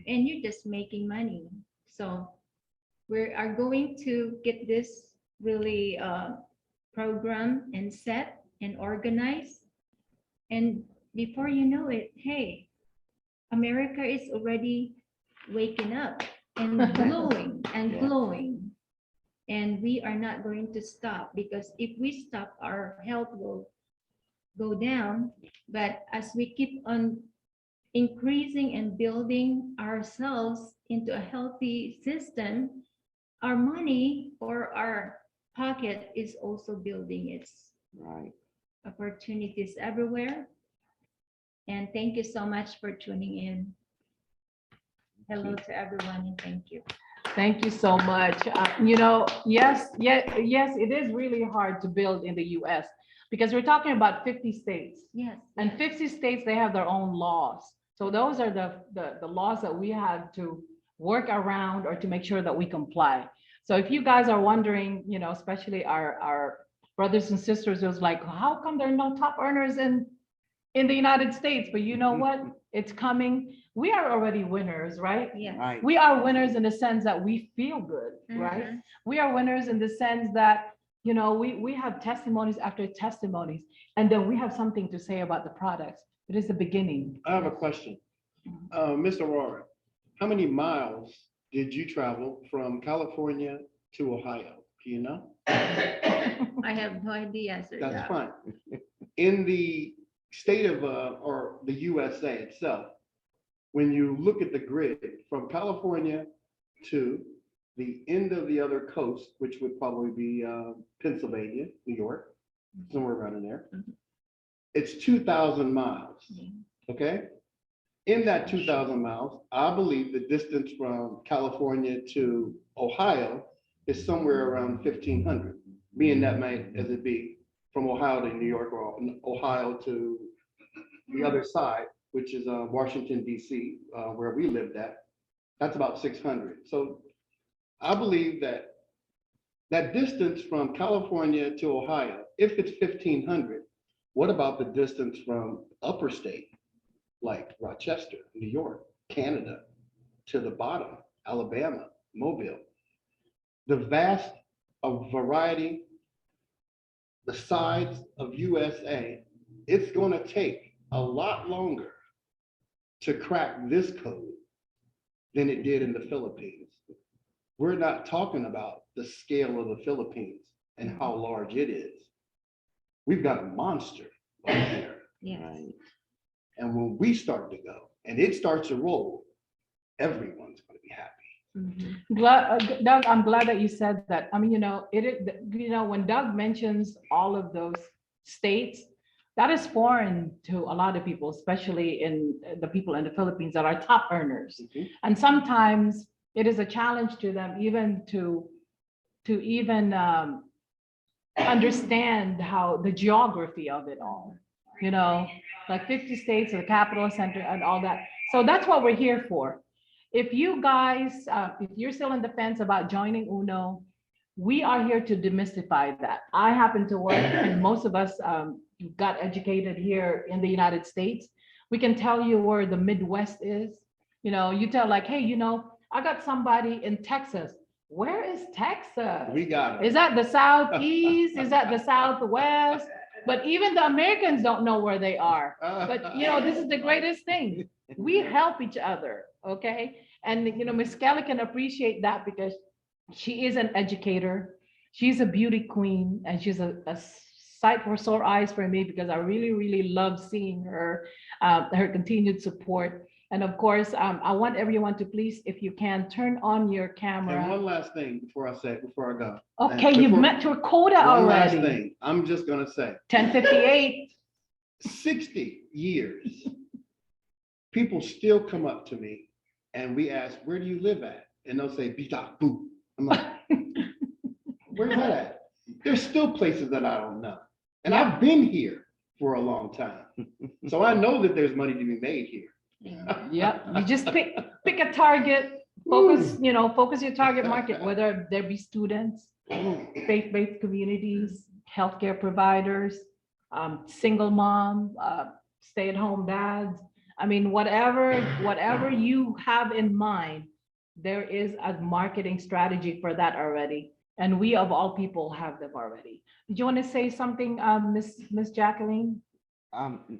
and you're just making money. So we are going to get this really program and set and organized. And before you know it, hey, America is already waking up and glowing and glowing. And we are not going to stop, because if we stop, our health will go down. But as we keep on increasing and building ourselves into a healthy system, our money or our pocket is also building its opportunities everywhere. And thank you so much for tuning in. Hello to everyone and thank you. Thank you so much. Yes, it is really hard to build in the US because we're talking about 50 states. Yes. And 50 states, they have their own laws. So those are the laws that we have to work around or to make sure that we comply. So if you guys are wondering, especially our brothers and sisters, it was like, how come there are no top earners in the United States? But you know what? It's coming. We are already winners, right? Yes. Right. We are winners in the sense that we feel good, right? Mhm. We are winners in the sense that, we have testimonies after testimonies, and then we have something to say about the products. It is the beginning. I have a question. Mr. Aurora, how many miles did you travel from California to Ohio? Do you know? I have no idea, sir. That's Yeah. fine. In the state of, or the USA itself, when you look at the grid from California to the end of the other coast, which would probably be Pennsylvania, New York, somewhere around in there, it's 2,000 miles, okay? In that 2,000 miles, I believe the distance from California to Ohio is somewhere around 1,500, being that might as it be from Ohio to New York or Ohio to the other side, which is Washington, DC, where we lived at. That's about 600. So I believe that that distance from California to Ohio, if it's 1,500, what about the distance from upper state, like Rochester, New York, Canada, to the bottom, Alabama, Mobile? The vast variety, the size of USA, it's going to take a lot longer to crack this code than it did in the Philippines. We're not talking about the scale of the Philippines and how large it is. We've got a monster over there. Yes. Right. And when we start to go and it starts to roll, everyone's going to be happy. Doug, I'm glad that you said that. I mean, when Doug mentions all of those states, that is foreign to a lot of people, especially in the people in the Philippines that are top earners. Mhm. And sometimes it is a challenge to them even to even understand how the geography of it all, like 50 states, the capital center and all that. So that's what we're here for. If you guys, if you're still on the fence about joining UNO, we are here to demystify that. I happen to work, and most of us got educated here in the United States. We can tell you where the Midwest is. You tell like, hey, I got somebody in Texas. Where is Texas? We got it. Is that the Southeast? Is that the Southwest? But even the Americans don't know where they are. But this is the greatest thing. We help each other, okay? And Miss Kelly can appreciate that because she is an educator. She's a beauty queen, and she's a sight for sore eyes for me because I really, really love seeing her continued support. And of course, I want everyone to please, if you can, turn on your And camera. one last thing before I go. Okay, you've met your quota One last already. thing, I'm just gonna say, 10:58. 60 years, people still come up to me and we ask, where do you live at? And they'll say, Bitaku. I'm like, where's that at? There's still places that I don't know. And I've been here for a long time. So I know that there's money to be made here. Yep, you just pick a target, focus your target market, whether there be students, faith-based communities, healthcare providers, single mom, stay-at-home dads. I mean, whatever you have in mind, there is a marketing strategy for that already. And we of all people have them already. Did you want to say something, Miss Jacqueline?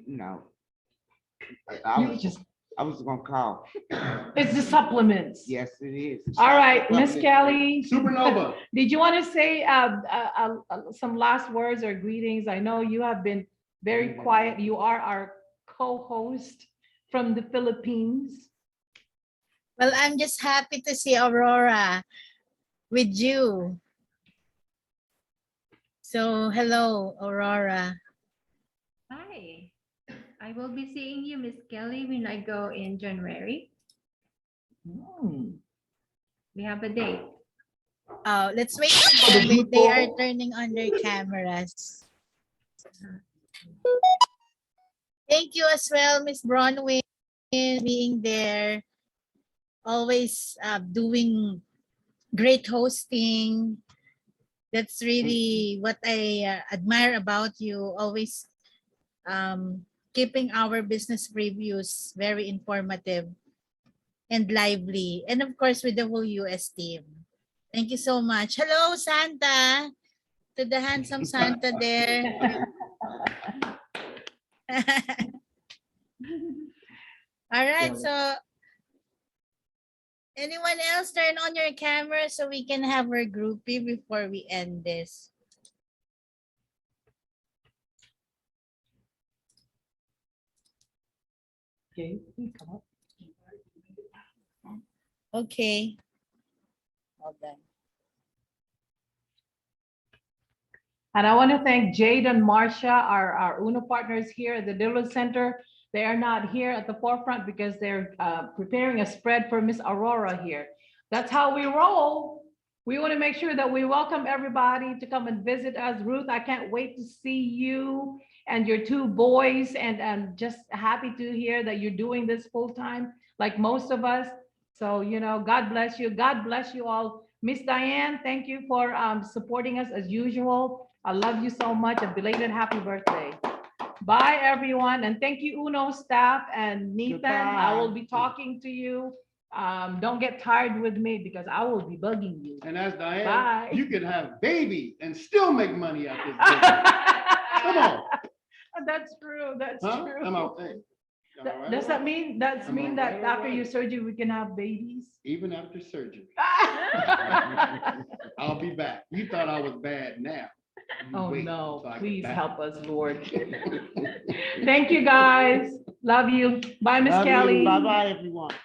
No. You I was gonna call. It's the supplements. Yes, it is. All right, Miss Kelly. Supernova. Did you want to say some last words or greetings? I know you have been very quiet. You are our co-host from the Philippines. Well, I'm just happy to see Aurora with you. So, hello, Aurora. Hi. I will be seeing you, Miss Kelly, when I go in January. We have a date. Let's wait for them. They are turning on their cameras. Thank you as well, Miss Bronwyn, being there. Always doing great hosting. That's really what I admire about you. Always keeping our business previews very informative and lively. And of course, with the whole US team. Thank you so much. Hello, Santa. To the handsome Santa there. All right, so anyone else turn on your camera so we can have our groupie before we end this. Okay, come up. Okay. All done. And I want to thank Jade and Marcia, our UNO partners here at the Dillard Center. They are not here at the forefront because they're preparing a spread for Miss Aurora here. That's how we roll. We want to make sure that we welcome everybody to come and visit us. Ruth, I can't wait to see you and your two boys, and just happy to hear that you're doing this full time like most of us. So, you know, God bless you. God bless you all. Miss Diane, thank you for supporting us as usual. I love you so much. A belated happy birthday. Bye, everyone. And thank you, UNO staff and Nathan. I will be talking to you. Don't get tired with me because I will be bugging you. And as Diane, Bye. you can have baby and still make money out this business. Come on. That's true. That's Huh? true. Am I, hey, am I right Does or that wrong? mean Am I that right or after right? your surgery we can have babies? Even after surgery. I'll be back. You thought I was bad now. You Oh wait no, until I get please back. help us, Lord. Thank you, guys. Love you. Bye, Miss Kelly. Bye-bye, everyone.